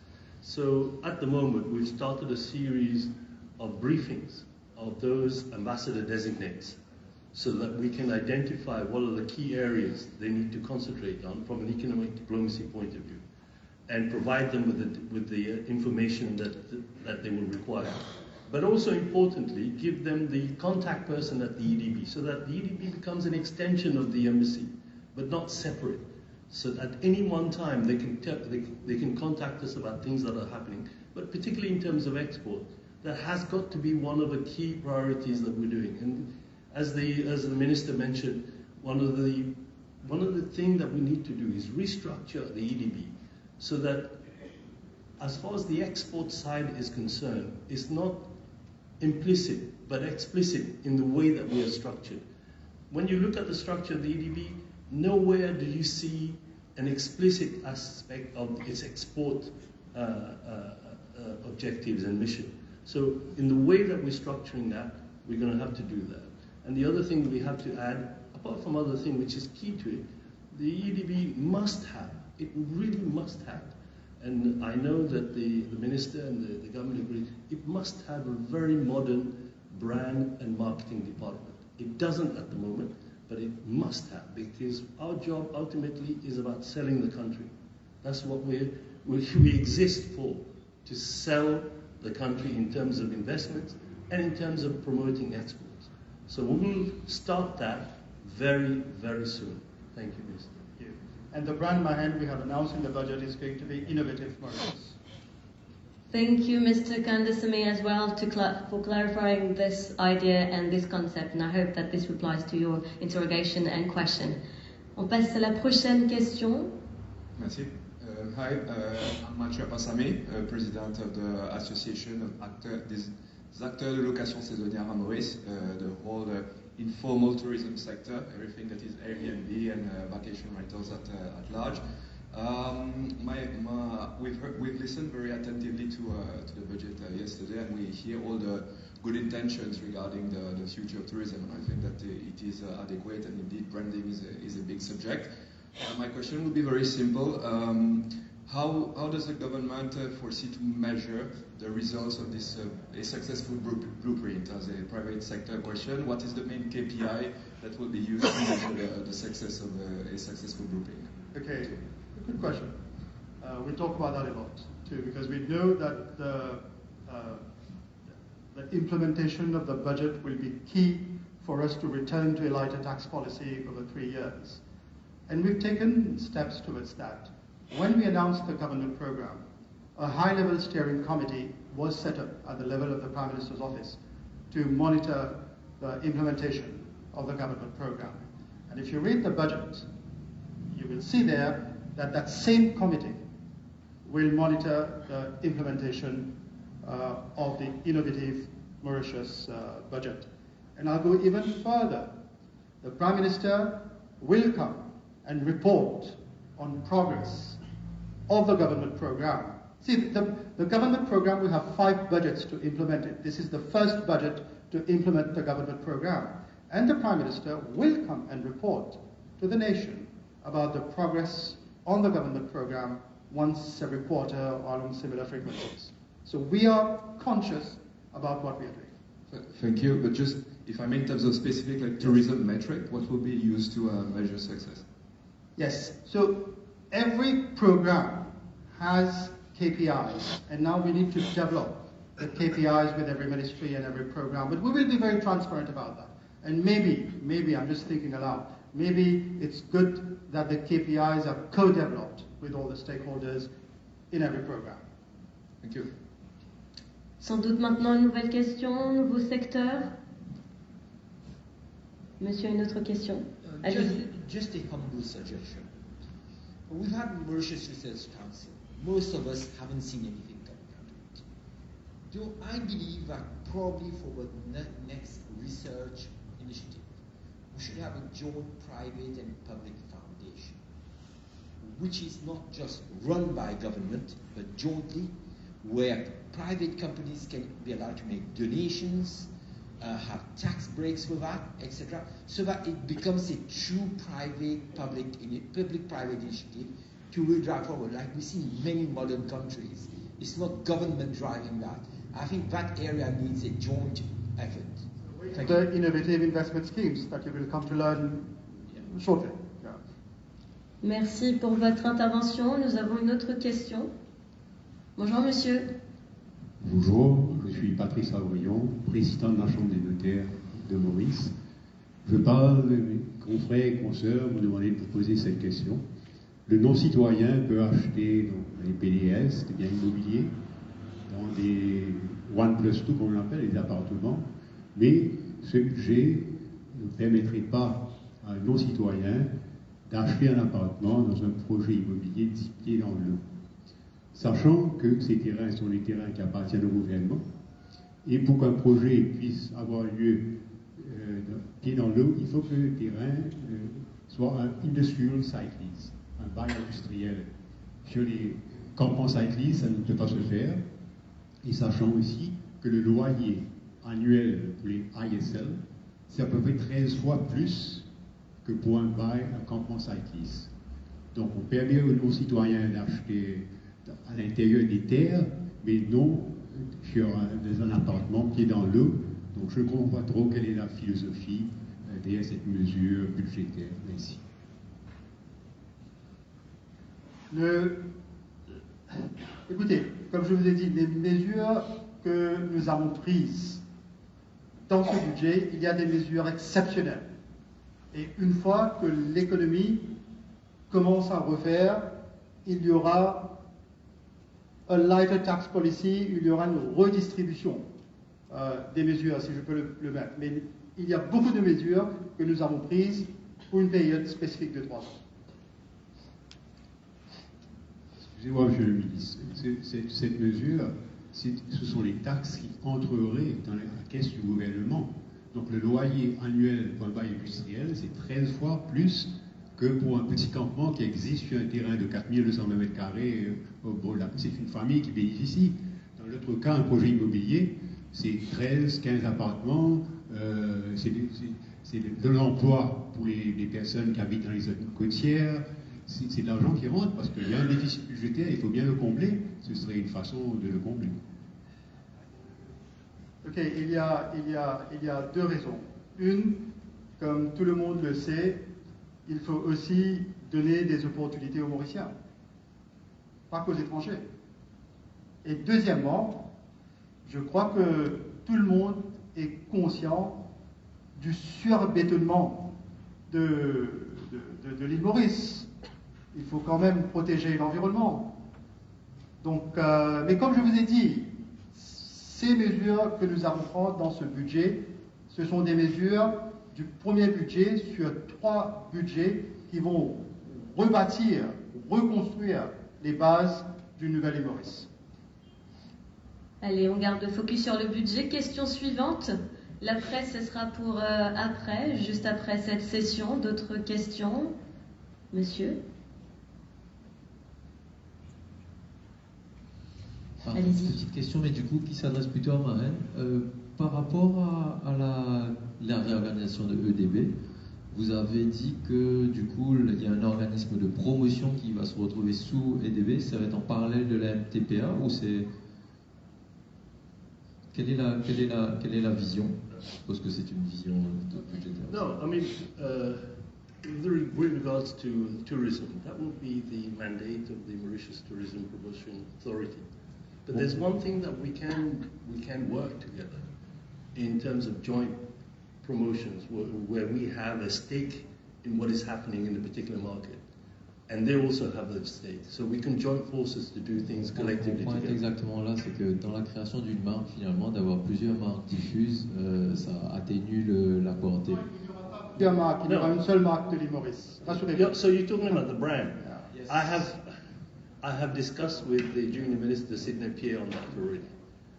So at the moment, we've started a series of briefings of those ambassador designates so that we can identify what are the key areas they need to concentrate on from an economic diplomacy point of view and provide them with the information that they will require. But also importantly, give them the contact person at the EDB so that the EDB becomes an extension of the embassy, but not separate. So at any one time they can contact us about things that are happening, but particularly in terms of export, that has got to be one of the key priorities that we're doing. And as the minister mentioned, one of the things that we need to do is restructure the EDB so that as far as the export side is concerned, it's not implicit but explicit in the way that we are structured. When you look at the structure of the EDB, nowhere do you see an explicit aspect of its export objectives and mission. So in the way that we're structuring that, we're going to have to do that. And the other thing that we have to add, apart from other thing which is key to it, the EDB must have, it really must have, and I know that the minister and the government agree, it must have a very modern brand and marketing department. It doesn't at the moment, but it must have, because our job ultimately is about selling the country. That's what we exist for, to sell the country in terms of investments and in terms of promoting exports. So we will start that very, very soon. Thank you, Minister. Thank you. And the brand behind we have announced in the budget is going to be Innovative Mauritius. Thank you, Mr. Kandasamy, as well for clarifying this idea and this concept, and I hope that this replies to your interrogation and question. On passe à la prochaine question. Merci. Hi, I'm Mathieu Passame, President of the Association of des acteurs de location saisonnière à Maurice, the whole informal tourism sector, everything that is Airbnb and vacation rentals at large. We've listened very attentively to the budget yesterday, and we hear all the good intentions regarding the future of tourism, and I think that it is adequate, and indeed branding is a big subject. My question would be very simple. How does the government foresee to measure the results of this a successful blueprint? As a private sector question, what is the main KPI that will be used to measure the success of a successful blueprint? Okay, good question. We talk about that a lot too, because we know that the implementation of the budget will be key for us to return to a lighter tax policy over 3 years. And we've taken steps towards that. when we announced the government program, a high-level steering committee was set up at the level of the Prime Minister's office to monitor the implementation of the government program. And if you read the budget, you will see there that that same committee will monitor the implementation of the innovative Mauritius budget. And I'll go even further. The Prime Minister will come and report on progress of the government program. See, the government program will have 5 budgets to implement it. This is the first budget to implement the government program. And the Prime Minister will come and report to the nation about the progress on the government program once every quarter or on similar frequencies. So we are conscious about what we are doing. Thank you, but just if I may, in terms of specific like tourism metric, what will be used to measure success? Yes, so every program has KPIs, and now we need to develop the KPIs with every ministry and every program, but we will be very transparent about that. And maybe, I'm just thinking aloud, maybe it's good that the KPIs are co-developed with all the stakeholders in every program. Thank you. Sans doute maintenant une nouvelle question, nouveau secteur. Monsieur, une autre question. Just a humble suggestion. We've had Mauritius Research Council. Most of us haven't seen anything coming out of it. Do I believe that probably for the next research initiative, we should have a joint private and public foundation, which is not just run by government, but jointly, where private companies can be allowed to make donations, have tax breaks for that, etc., so that it becomes a true public-private initiative to really drive forward, like we see in many modern countries. It's not government driving that. I think that area needs a joint effort. The innovative investment schemes that you will come to learn shortly. Yeah. Merci pour votre intervention. Nous avons une autre question. Bonjour, monsieur. Bonjour, je suis Patrice Avrion, président de la Chambre des notaires de Maurice. Je parle, mes confrères et consoeurs m'ont demandé de vous poser cette question. Le non-citoyen peut acheter dans les PDS, des biens immobiliers, dans des 1+2, comme on l'appelle, les appartements, mais ce budget ne permettrait pas à un non-citoyen d'acheter un appartement dans un projet immobilier 10 pieds dans l'eau. Sachant que ces terrains sont les terrains qui appartiennent au gouvernement, et pour qu'un projet puisse avoir lieu pied dans l'eau, il faut que le terrain soit un industrial site lease, un bail industriel. Sur les campements site lease, ça ne peut pas se faire, et sachant aussi que le loyer annuel pour les ISL, c'est à peu près 13 fois plus que pour un bail, un campement site lease. Donc on permet aux citoyens d'acheter à l'intérieur des terres, mais non sur un appartement pied dans l'eau. Donc je ne comprends pas trop quelle est la philosophie derrière cette mesure budgétaire. Merci. Écoutez, comme je vous ai dit, les mesures que nous avons prises dans ce budget, il y a des mesures exceptionnelles. Et une fois que l'économie commence à refaire, il y aura a lighter tax policy, il y aura une redistribution des mesures, si je peux le mettre. Mais il y a beaucoup de mesures que nous avons prises pour une période spécifique de 3 ans. Excusez-moi, Monsieur le Ministre, cette mesure, ce sont les taxes qui entreraient dans la caisse du gouvernement. Donc le loyer annuel pour un bail industriel, c'est 13 fois plus que pour un petit campement qui existe sur un terrain de 4220 m² au bord de la... C'est une famille qui bénéficie. Dans l'autre cas, un projet immobilier, c'est 13, 15 appartements, c'est de l'emploi pour les personnes qui habitent dans les zones côtières, c'est de l'argent qui rentre parce qu'il y a un déficit budgétaire, il faut bien le combler, ce serait une façon de le combler. Ok, il y a 2 raisons. Une, comme tout le monde le sait, il faut aussi donner des opportunités aux Mauriciens, pas qu'aux étrangers. Et deuxièmement, je crois que tout le monde est conscient du surbétonnement de l'île Maurice. il faut quand même protéger l'environnement. Donc, mais comme je vous ai dit, ces mesures que nous allons prendre dans ce budget, ce sont des mesures du premier budget sur 3 budgets qui vont rebâtir, reconstruire les bases d'une nouvelle île Maurice. Allez, on garde le focus sur le budget. Question suivante. La presse, ce sera pour après, juste après cette session. D'autres questions? Monsieur? Allez-y. Petite question, mais du coup, qui s'adresse plutôt à Marraine. Par rapport à la réorganisation de EDB, vous avez dit que du coup, il y a un organisme de promotion qui va se retrouver sous EDB. Ça va être en parallèle de la MTPA ou c'est... Quelle est la vision? Je suppose que c'est une vision budgétaire. No, I mean, with regards to tourism, that will be the mandate of the Mauritius Tourism Promotion Authority. But there's one thing that we can work together in terms of joint promotions, where we have a stake in what is happening in a particular market, and they also have a stake. So we can join forces to do things collectively Mon point together. exactement là, c'est que dans la création d'une marque, finalement, d'avoir plusieurs marques diffuses, ça atténue l'apport. Il y aura une seule marque de l'île Maurice. Rassurez-vous. So you're talking about the brand. Yes. I have discussed with the Junior Minister Sidney Pierre on that already.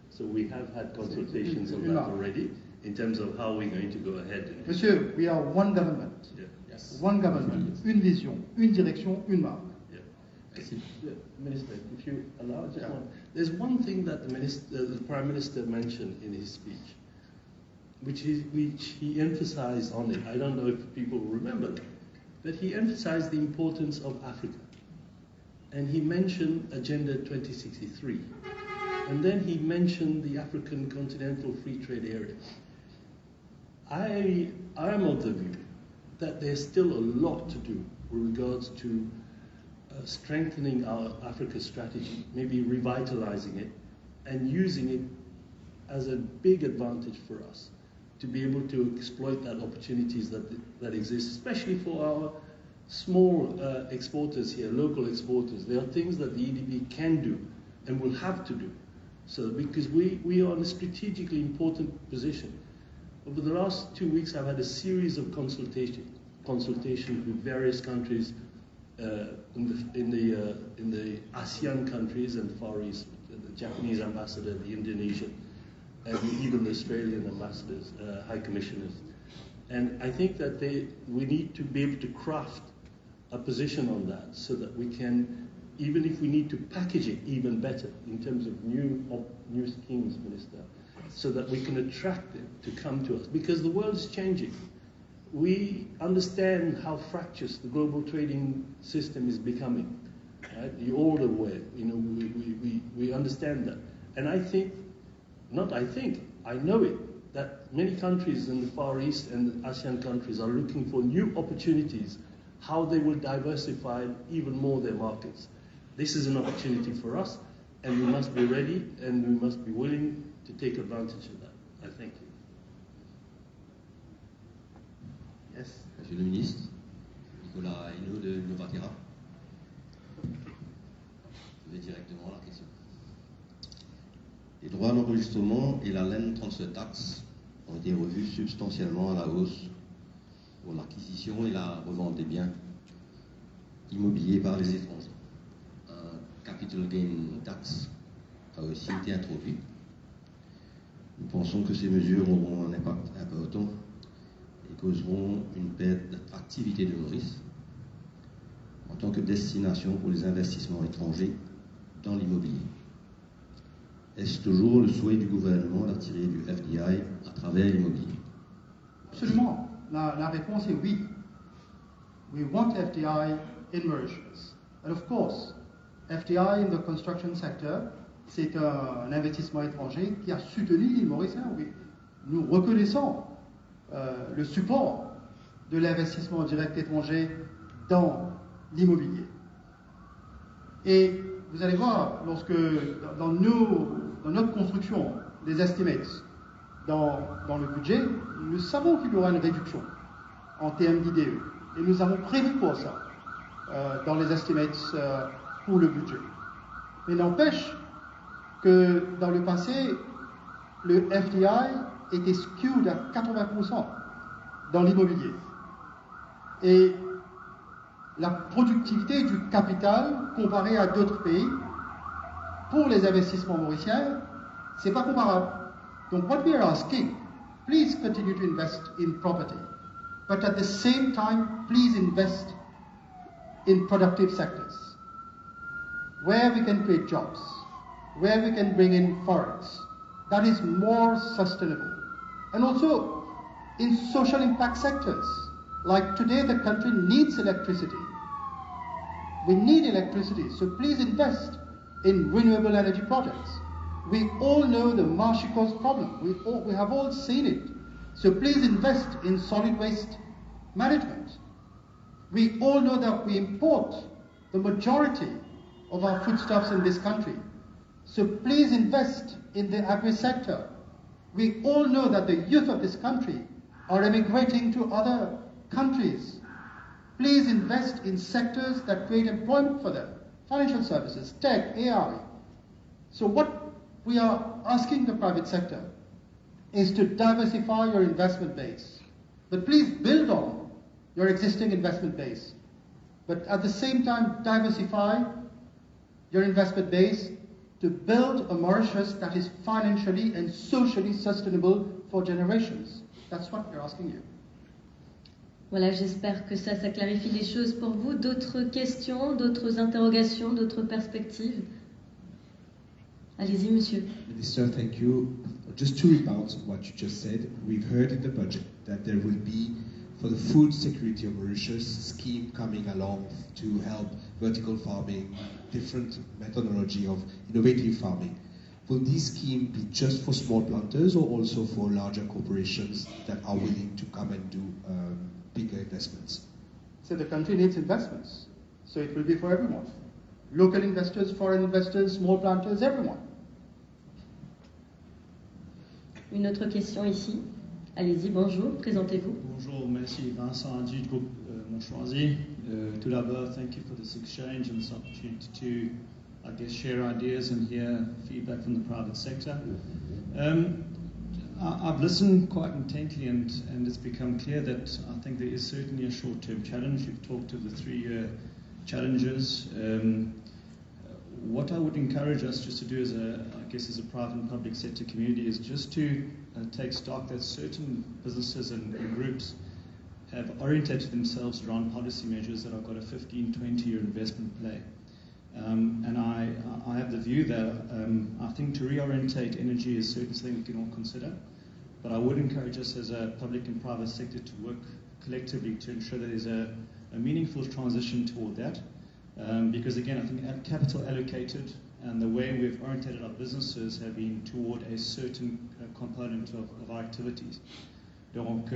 So we have had consultations on that already in terms of how we're going to go ahead. Monsieur, we are one government. Yeah. Yes. One government, une vision, une direction, une marque. Yeah. Minister, if you allow, just one. There's one thing that the Prime Minister mentioned in his speech, which he emphasized on it. I don't know if people remember that, but he emphasized the importance of Africa. And he mentioned Agenda 2063. And then he mentioned the African Continental Free Trade Area. I am of the view that there's still a lot to do with regards to strengthening our Africa strategy, maybe revitalizing it and using it as a big advantage for us to be able to exploit that opportunities that exist, especially for our small exporters here, local exporters. There are things that the EDB can do and will have to do. So because we are in a strategically important position. Over the last 2 weeks, I've had a series of consultations with various countries in the ASEAN countries and Far East, the Japanese ambassador, the Indonesian, and even the Australian ambassadors, high commissioners. And I think that we need to be able to craft a position on that so that we can, even if we need to package it even better in terms of new schemes, Minister, so that we can attract them to come to us. Because the world is changing. We understand how fractious the global trading system is becoming. Right? You're all aware. We understand that. And I know it, that many countries in the Far East and the ASEAN countries are looking for new opportunities, how they will diversify even more their markets. This is an opportunity for us, and we must be ready and we must be willing to take advantage of that. I thank you. Yes. Monsieur le ministre, Nicolas Hainaut de Novatera. Je vais directement à la question. Les droits d'enregistrement et la LEN transfer tax ont été revus substantiellement à la hausse pour l'acquisition et la revente des biens immobiliers par les étrangers. Un capital gain tax a aussi été introduit. Nous pensons que ces mesures auront un impact important et causeront une perte d'attractivité de Maurice en tant que destination pour les investissements étrangers dans l'immobilier. Est-ce toujours le souhait du gouvernement d'attirer du FDI à travers l'immobilier? Absolument. La réponse est oui. We want FDI in Mauritius. And of course, FDI in the construction sector, c'est un investissement étranger qui a soutenu l'île Maurice. Oui. Nous reconnaissons le support de l'investissement direct étranger dans l'immobilier. Et vous allez voir, lorsque dans notre construction des estimates, dans le budget, nous savons qu'il y aura une réduction en termes d'IDE. Et nous avons prévu pour ça. dans les estimates pour le budget. Mais n'empêche que dans le passé, le FDI était skewed à 80% dans l'immobilier. Et la productivité du capital comparée à d'autres pays, pour les investissements mauriciens, c'est pas comparable. Donc what we are asking, please continue to invest in property, but at the same time, please invest in productive sectors, where we can create jobs, where we can bring in forex, that is more sustainable. And also in social impact sectors, like today the country needs electricity. We need electricity, so please invest in renewable energy projects. We all know the marshy coast problem. We have all seen it. So please invest in solid waste management. We all know that we import the majority of our foodstuffs in this country. So please invest in the agri-sector. We all know that the youth of this country are emigrating to other countries. Please invest in sectors that create employment for them. Financial services, tech, AI. So what we are asking the private sector is to diversify your investment base. But please build on your existing investment base. But at the same time, diversify your investment base to build a Mauritius that is financially and socially sustainable for generations. That's what we're asking you. Voilà, j'espère que ça clarifie les choses pour vous. D'autres questions, d'autres interrogations, d'autres perspectives? Allez-y, monsieur. Minister, thank you. Just to rebound on what you just said, we've heard in the budget that there will be, for the food security of Mauritius, scheme coming along to help vertical farming, different methodology of innovative farming. Will this scheme be just for small planters or also for larger corporations that are willing to come and do bigger investments? So the country needs investments. So it will be for everyone. Local investors, foreign investors, small planters, everyone. Une autre question ici. Allez-y, bonjour, présentez-vous. Bonjour, merci. Vincent Adi, du groupe Monchoisi. Tout d'abord, thank you for this exchange and this opportunity to, I guess, share ideas and hear feedback from the private sector. I've listened quite intently and it's become clear that I think there is certainly a short-term challenge. You've talked of the 3-year challenges. What I would encourage us just to do as a private and public sector community is just to take stock that certain businesses and groups have orientated themselves around policy measures that have got a 15, 20-year investment play. And I have the view that I think to reorientate energy is certainly something we can all consider, but I would encourage us as a public and private sector to work collectively to ensure that there's a meaningful transition toward that. Because again, I think capital allocated and the way we've orientated our businesses have been toward a certain component of our activities. Donc,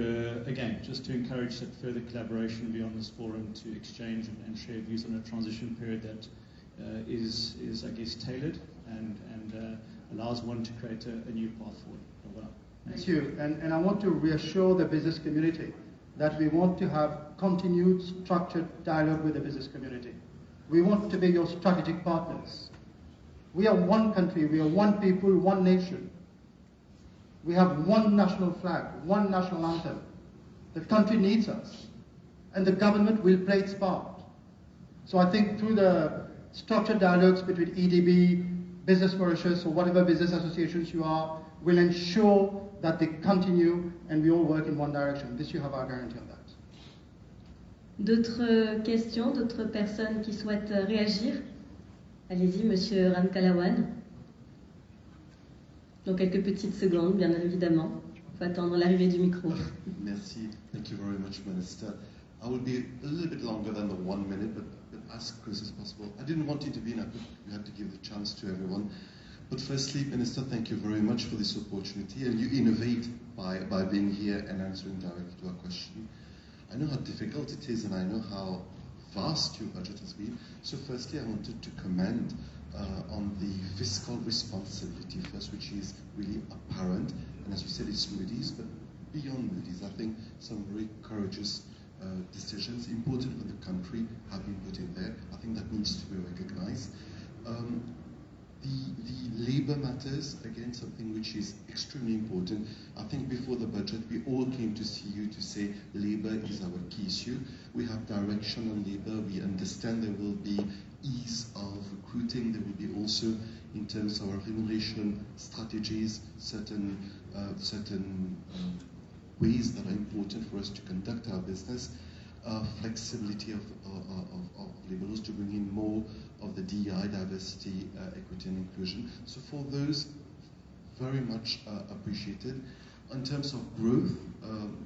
again, just to encourage that further collaboration beyond this forum to exchange and share views on a transition period that is I guess, tailored and allows one to create a new path forward. Voilà. Thank you. And I want to reassure the business community that we want to have continued structured dialogue with the business community. We want to be your strategic partners. We are one country, we are one people, one nation. We have one national flag, one national anthem. The country needs us, and the government will play its part. So I think through the structured dialogues between EDB, Business Mauritius, or whatever business associations you are, will ensure that they continue and we all work in one direction. This you have our guarantee on that. D'autres questions, d'autres personnes qui souhaitent réagir? Allez-y, Monsieur Ramkalawan. Dans quelques petites secondes, bien évidemment. Il faut attendre l'arrivée du micro. Merci. Thank you very much, Minister. I will be a little bit longer than the 1 minute, but as quick as possible. I didn't want to intervene. We had to give the chance to everyone. But firstly, Minister, thank you very much for this opportunity. And you innovate by being here and answering directly to our question. I know how difficult it is, and I know how vast your budget has been. So firstly, I wanted to commend on the fiscal responsibility first, which is really apparent. And as we said, it's Moody's, but beyond Moody's, I think some very courageous decisions important for the country have been put in there. I think that needs to be recognized. The labor matters, again, something which is extremely important. I think before the budget, we all came to see you to say labor is our key issue. We have direction on labor. We understand there will be ease of recruiting. There will be also, in terms of our remuneration strategies, certain ways that are important for us to conduct our business. Flexibility of labor laws to bring in more of the DEI, diversity, equity and inclusion. So for those, very much appreciated. In terms of growth,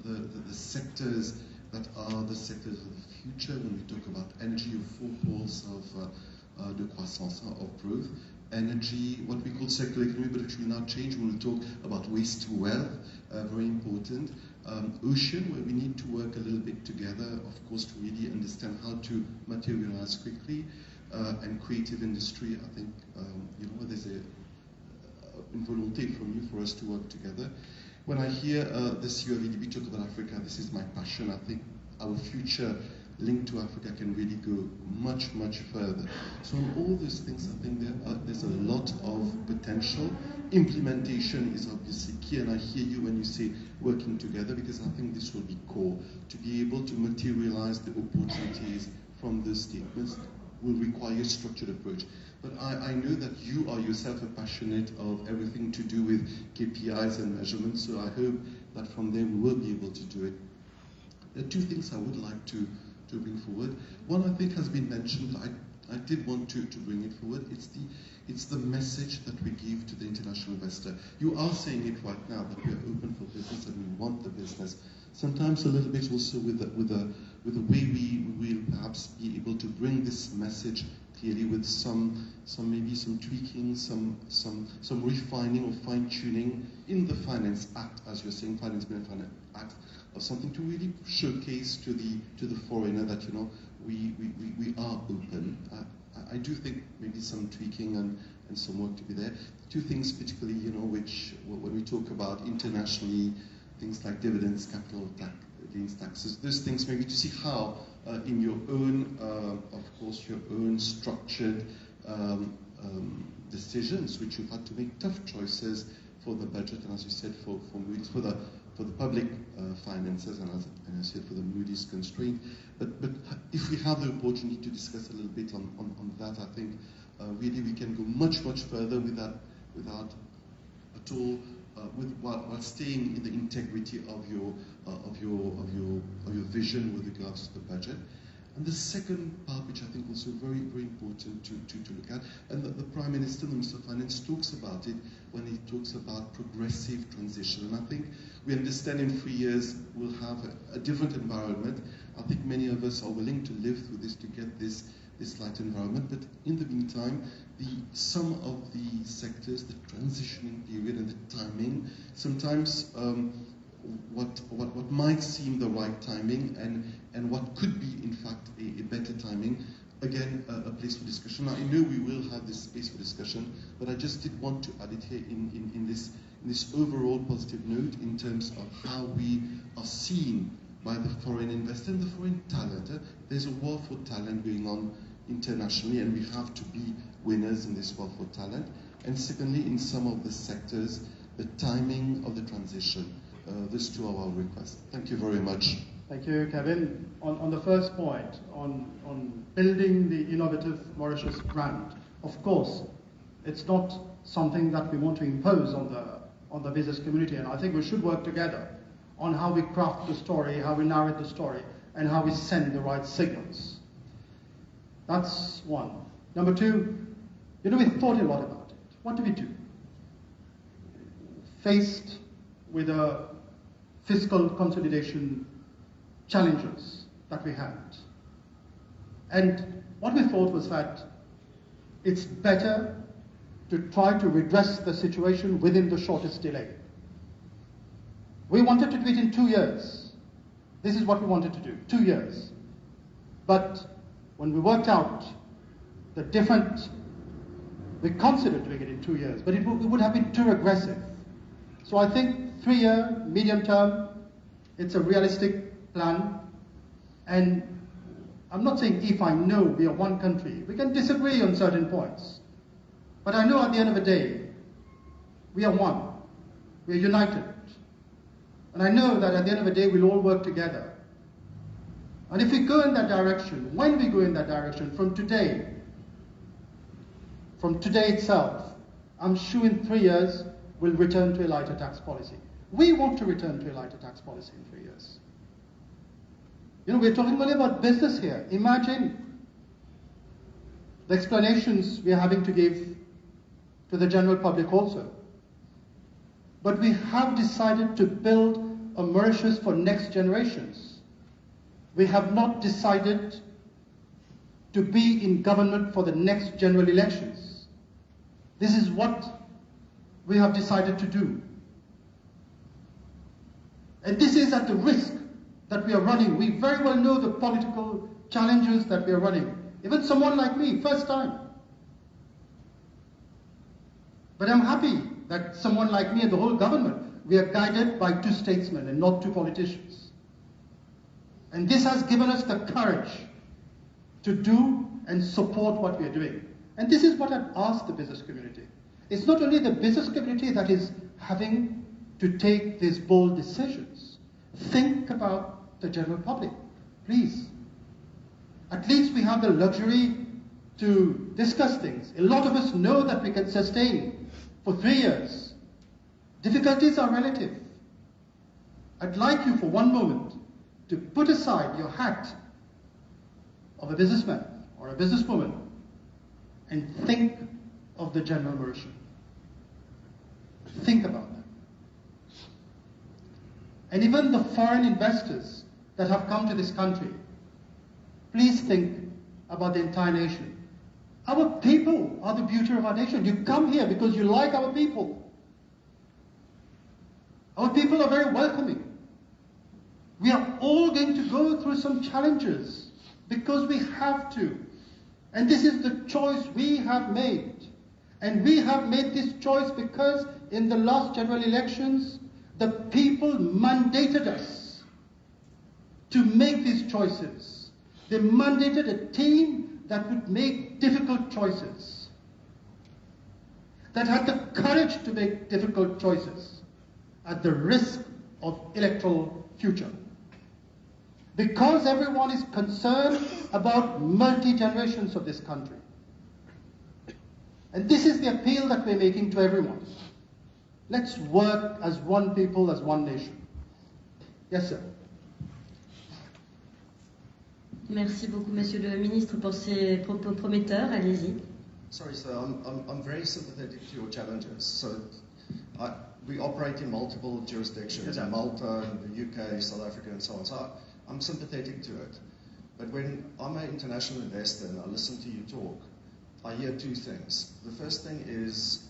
the sectors that are the sectors of the future, when we talk about energy, four poles of de croissance, of growth. Energy, what we call circular economy, but it will now change. We will talk about waste to wealth, very important. Ocean, where we need to work a little bit together, of course, to really understand how to materialize quickly. And creative industry, I think, there's a volunteer from you for us to work together. When I hear the CEO of EDB talk about Africa, this is my passion. I think our future link to Africa can really go much, much further. So on all those things, I think there's a lot of potential. Implementation is obviously key, and I hear you when you say working together, because I think this will be core. To be able to materialize the opportunities from those statements will require a structured approach. But I know that you are yourself a passionate of everything to do with KPIs and measurements, so I hope that from there we will be able to do it. There are two things I would like to bring forward. One, I think, has been mentioned. I did want to bring it forward. It's the message that we give to the international investor. You are saying it right now, that we are open for business and we want the business. Sometimes a little bit also with the way we will perhaps be able to bring this message clearly, with maybe some tweaking, some refining or fine tuning in the Finance Act, as you're saying, Finance Bill and Finance Act, of something to really showcase to the foreigner that we are open. I do think maybe some tweaking and some work to be there. Two things particularly, which when we talk about internationally, things like dividends, capital gains taxes, those things maybe to see how in your own, of course, your own structured decisions, which you've had to make tough choices for the budget, and as you said, for the public finances, and as I said, for the Moody's constraint. But if we have the opportunity to discuss a little bit on that, I think really we can go much further without at all, while staying in the integrity of your vision with regards to the budget. And the second part, which I think also very, very important to look at, and the Prime Minister, the Minister of Finance, talks about it when he talks about progressive transition. And I think we understand in 3 years we'll have a different environment. I think many of us are willing to live through this to get this light environment. But in the meantime, some of the sectors, the transitioning period and the timing, sometimes what might seem the right timing and what could be in fact a better timing, again a place for discussion. I know we will have this space for discussion, but I just did want to add it here in this overall positive note in terms of how we are seen by the foreign investor and the foreign talent. There's a war for talent going on internationally, and we have to be winners in this war for talent. And secondly, in some of the sectors, the timing of the transition. Those two are our requests. Thank you very much. Thank you, Kevin. On the first point, on building the innovative Mauritius brand, of course, it's not something that we want to impose on the business community, and I think we should work together on how we craft the story, how we narrate the story, and how we send the right signals. That's one. Number two, we thought a lot about it. What do we do? Faced with a fiscal consolidation challenges that we had. And what we thought was that it's better to try to redress the situation within the shortest delay. We wanted to do it in 2 years. This is what we wanted to do, 2 years. But when we worked out we considered doing it in 2 years, but it would have been too aggressive. So I think 3-year, medium term, it's a realistic plan. And I'm not saying if I know we are one country. We can disagree on certain points. But I know at the end of the day, we are one. We are united. And I know that at the end of the day, we'll all work together. And if we go in that direction, when we go in that direction, from today itself, I'm sure in 3 years, we'll return to a lighter tax policy. We want to return to a lighter tax policy in 3 years. You know, we're talking only about business here. Imagine the explanations we are having to give to the general public also. But we have decided to build a Mauritius for next generations. We have not decided to be in government for the next general elections. This is what we have decided to do. And this is at the risk that we are running. We very well know the political challenges that we are running. Even someone like me, first time. But I'm happy that someone like me and the whole government, we are guided by 2 statesmen and not 2 politicians. And this has given us the courage to do and support what we are doing. And this is what I've asked the business community. It's not only the business community that is having to take these bold decisions. Think about the general public, please. At least we have the luxury to discuss things. A lot of us know that we can sustain for 3 years. Difficulties are relative. I'd like you for one moment to put aside your hat of a businessman or a businesswoman and think of the general Mauritian. Think about that. And even the foreign investors that have come to this country, please think about the entire nation. Our people are the beauty of our nation. You come here because you like our people. Our people are very welcoming. We are all going to go through some challenges because we have to. And this is the choice we have made. And we have made this choice because in the last general elections, the people mandated us to make these choices. They mandated a team that would make difficult choices, that had the courage to make difficult choices at the risk of electoral future. Because everyone is concerned about multi-generations of this country. And this is the appeal that we're making to everyone. Let's work as one people, as one nation. Yes, sir. Merci beaucoup, Monsieur le Ministre, pour ces propos prometteurs. Allez-y. Sorry, sir. I'm very sympathetic to your challenges. So, we operate in multiple jurisdictions, in Malta, the UK, South Africa, and so on. So I'm sympathetic to it. But when I'm an international investor and I listen to you talk, I hear 2 things. The first thing is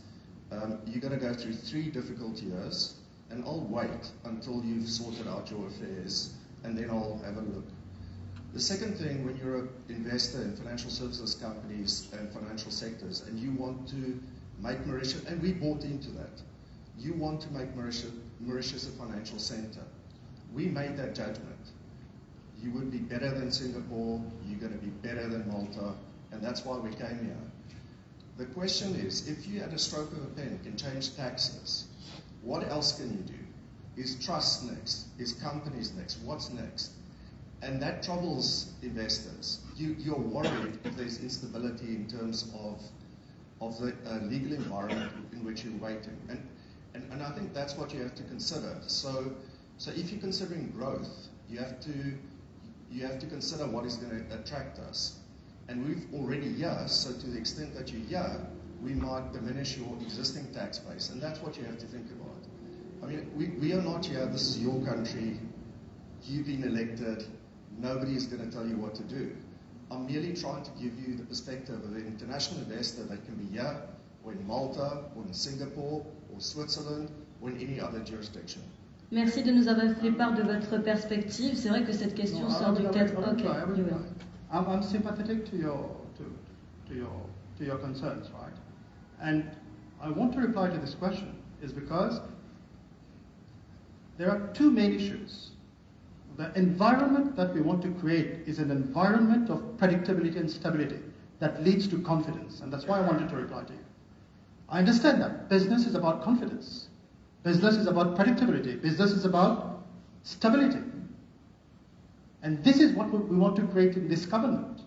you're going to go through 3 difficult years, and I'll wait until you've sorted out your affairs, and then I'll have a look. The second thing, when you're an investor in financial services companies and financial sectors, and you want to make Mauritius, and we bought into that, you want to make Mauritius a financial center. We made that judgment. You would be better than Singapore, you're going to be better than Malta, and that's why we came here. The question is, if you at a stroke of a pen can change taxes, what else can you do? Is trust next? Is companies next? What's next? And that troubles investors. You're worried if there's instability in terms of the legal environment in which you're waiting. And I think that's what you have to consider. So if you're considering growth, you have to consider what is going to attract us. And we've already here, so to the extent that you're here, we might diminish your existing tax base. And that's what you have to think about. I mean, we are not here, this is your country, you've been elected, nobody is going to tell you what to do. I'm merely trying to give you the perspective of an international investor that can be here, or in Malta, or in Singapore, or Switzerland, or in any other jurisdiction. Merci de nous avoir fait part de votre perspective. C'est vrai que cette question sort du cadre. I'm sympathetic to your concerns, right? And I want to reply to this question is because there are 2 main issues The environment that we want to create is an environment of predictability and stability that leads to confidence, and that's why I wanted to reply to you. I understand that business is about confidence. Business is about predictability. Business is about stability. And this is what we want to create in this government.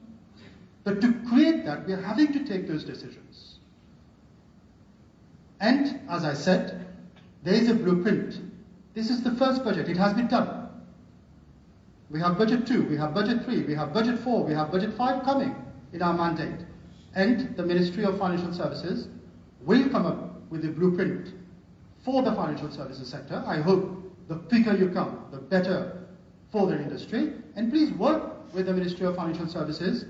But to create that, we are having to take those decisions. And, as I said, there is a blueprint. This is the first budget. It has been done. We have budget 2, we have budget 3, we have budget 4, we have budget 5 coming in our mandate. And the Ministry of Financial Services will come up with a blueprint for the financial services sector. I hope the quicker you come, the better for the industry. And please work with the Ministry of Financial Services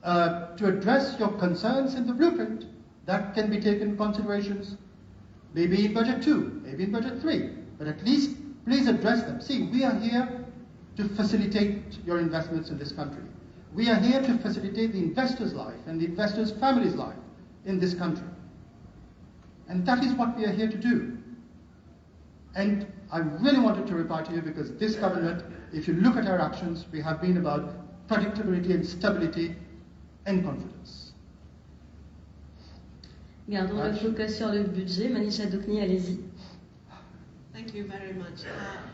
to address your concerns in the blueprint. That can be taken into considerations, maybe in budget 2, maybe in budget 3, but at least please address them. See, we are here to facilitate your investments in this country. We are here to facilitate the investor's life and the investor's family's life in this country. And that is what we are here to do. And I really wanted to reply to you because this government, if you look at our actions, we have been about predictability and stability and confidence. Gardons le focus sur le budget. Manisha Dokni, allez-y. Thank you very much.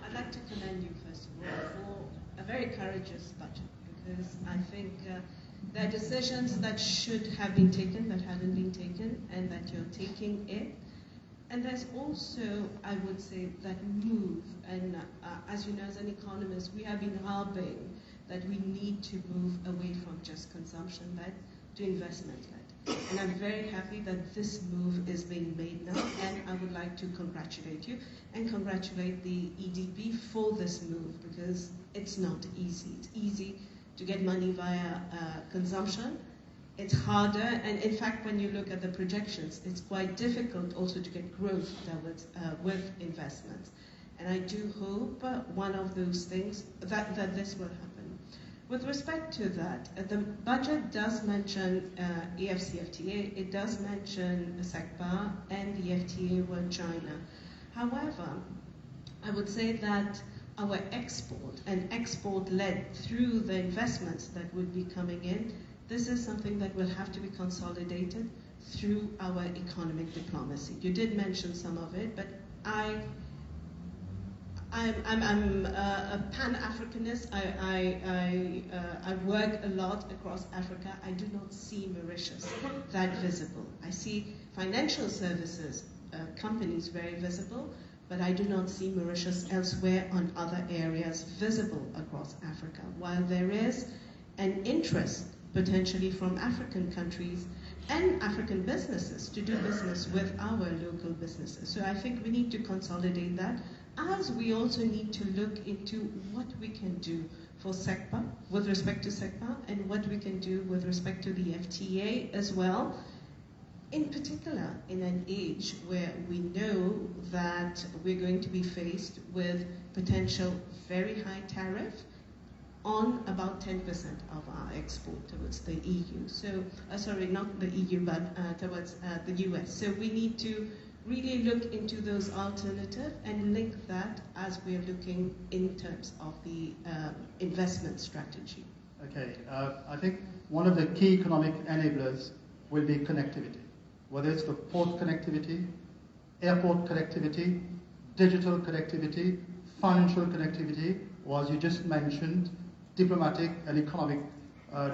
I'd like to commend you, first of all, for a very courageous budget, because I think there are decisions that should have been taken that haven't been taken, and that you're taking it. And there's also, I would say, that move, and as you know, as an economist, we have been harboring that we need to move away from just consumption-led to investment-led. And I'm very happy that this move is being made now, and I would like to congratulate you and congratulate the EDB for this move, because it's not easy. It's easy to get money via consumption. It's harder, and in fact, when you look at the projections, it's quite difficult also to get growth with investments. And I do hope one of those things, that this will happen. With respect to that, the budget does mention EFCFTA, it does mention SECPA and the FTA with China. However, I would say that our export and export-led through the investments that would be coming in, this is something that will have to be consolidated through our economic diplomacy. You did mention some of it, but I'm a Pan-Africanist. I work a lot across Africa. I do not see Mauritius that visible. I see financial services companies very visible, but I do not see Mauritius elsewhere on other areas visible across Africa. While there is an interest potentially from African countries and African businesses to do business with our local businesses. So I think we need to consolidate that, as we also need to look into what we can do for SECPA, with respect to SECPA, and what we can do with respect to the FTA as well, in particular in an age where we know that we're going to be faced with potential very high tariff on about 10% of our export towards the EU. So, sorry, not the EU, but towards the US. So we need to really look into those alternatives and link that as we're looking in terms of the investment strategy. Okay, I think one of the key economic enablers will be connectivity, whether it's the port connectivity, airport connectivity, digital connectivity, financial connectivity, or as you just mentioned, diplomatic and economic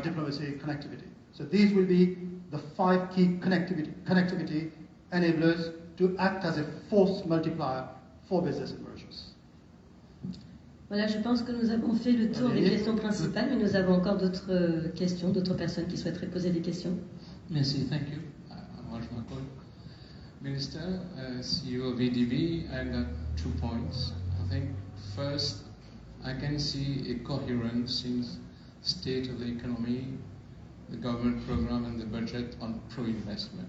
diplomacy connectivity. So these will be the 5 key connectivity enablers to act as a force multiplier for business in Mauritius. Voilà, je pense que nous avons fait le tour des questions principales, mais nous avons encore d'autres questions, d'autres personnes qui souhaiteraient poser des questions. Merci, thank you. Minister, CEO of EDB, I've got 2 points. I think first, I can see a coherence in state of the economy, the government program and the budget on pro-investment.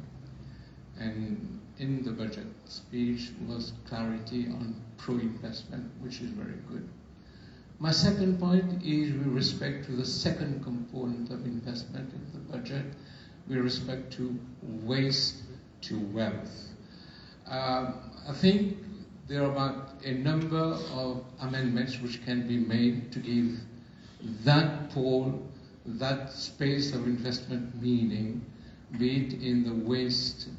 And in the budget speech was clarity on pro-investment, which is very good. My second point is with respect to the second component of investment in the budget, with respect to waste to wealth. I think there are about a number of amendments which can be made to give that pole, that space of investment meaning, be it in the Waste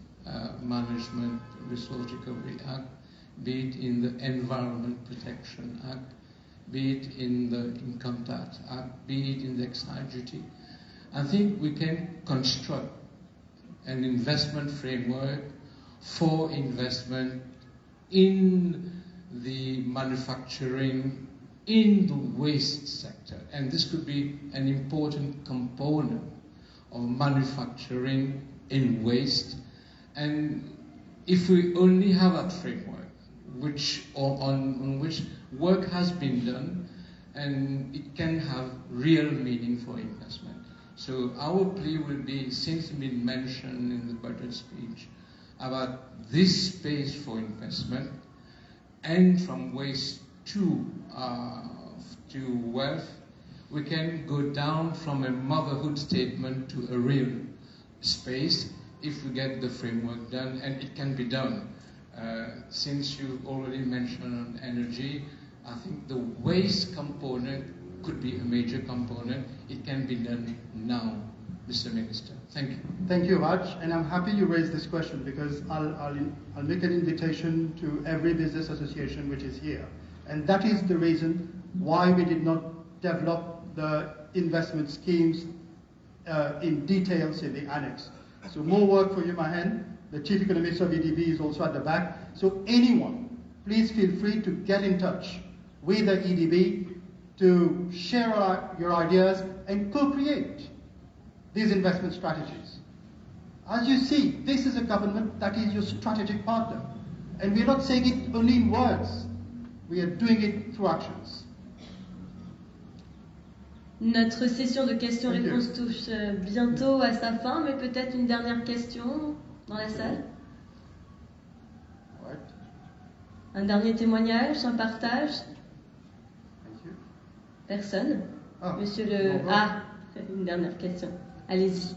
Management Resource Recovery Act, be it in the Environment Protection Act, be it in the Income Tax Act, be it in the excise duty. I think we can construct an investment framework for investment in the manufacturing, in the waste sector. And this could be an important component of manufacturing in waste. And if we only have that framework, on which work has been done, and it can have real meaning for investment. So our plea will be, since it's been mentioned in the budget speech, about this space for investment, and from waste to wealth, we can go down from a motherhood statement to a real space if we get the framework done, and it can be done. Since you already mentioned energy, I think the waste component could be a major component. It can be done now, Mr. Minister. Thank you. Thank you, Raj, and I'm happy you raised this question because I'll make an invitation to every business association which is here. And that is the reason why we did not develop the investment schemes in details in the annex. So more work for you, Mahen. The Chief Economist of EDB is also at the back. So anyone, please feel free to get in touch with the EDB to share your ideas and co-create these investment strategies. As you see, this is a government that is your strategic partner. And we're not saying it only in words. We are doing it through actions. Notre session de questions-réponses touche bientôt à sa fin, mais peut-être une dernière question dans la salle. Ouais. Un dernier témoignage, un partage. Personne. Monsieur le... Ah, une dernière question. Allez-y.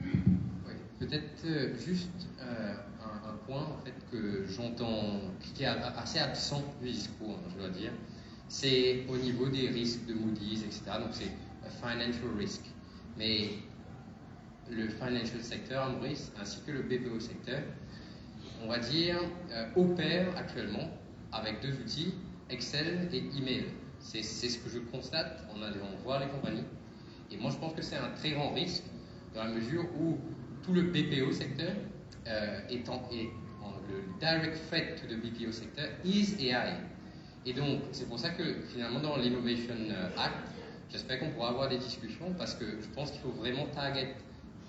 Oui, peut-être juste un point en fait que j'entends, qui est assez absent du discours, je dois dire, c'est au niveau des risques de Moody's, etc. Donc c'est financial risk. Mais le financial sector à Maurice, ainsi que le BPO secteur, on va dire, opèrent actuellement avec deux outils, Excel et email. C'est ce que je constate en allant voir les compagnies. Et moi, je pense que c'est un très grand risque dans la mesure où tout le BPO secteur le direct threat to the BPO sector is AI. Et donc, c'est pour ça que finalement, dans l'Innovation Act, j'espère qu'on pourra avoir des discussions parce que je pense qu'il faut vraiment target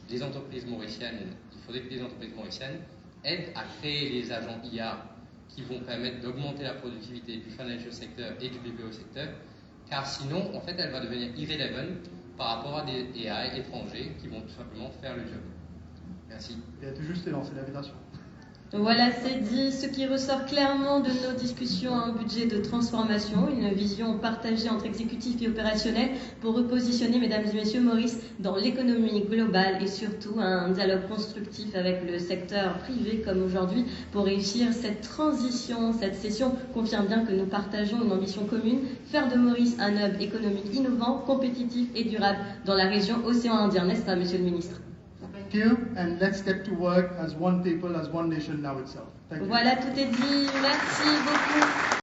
les entreprises mauriciennes. Il faudrait que les entreprises mauriciennes aident à créer les agents IA qui vont permettre d'augmenter la productivité du financial sector et du BPO secteur, car sinon, en fait, elle va devenir irrelevant par rapport à des AI étrangers qui vont tout simplement faire le job. Merci. Il a tout juste lancé l'invitation. Voilà, c'est dit. Ce qui ressort clairement de nos discussions, un budget de transformation, une vision partagée entre exécutif et opérationnel pour repositionner, mesdames et messieurs, Maurice dans l'économie globale et surtout un dialogue constructif avec le secteur privé comme aujourd'hui pour réussir cette transition. Cette session confirme bien que nous partageons une ambition commune, faire de Maurice un hub économique innovant, compétitif et durable dans la région Océan Indien, n'est-ce pas, monsieur le ministre? Thank you, and let's get to work as one people, as one nation now itself. Thank you. Voilà, tout est dit. Merci beaucoup.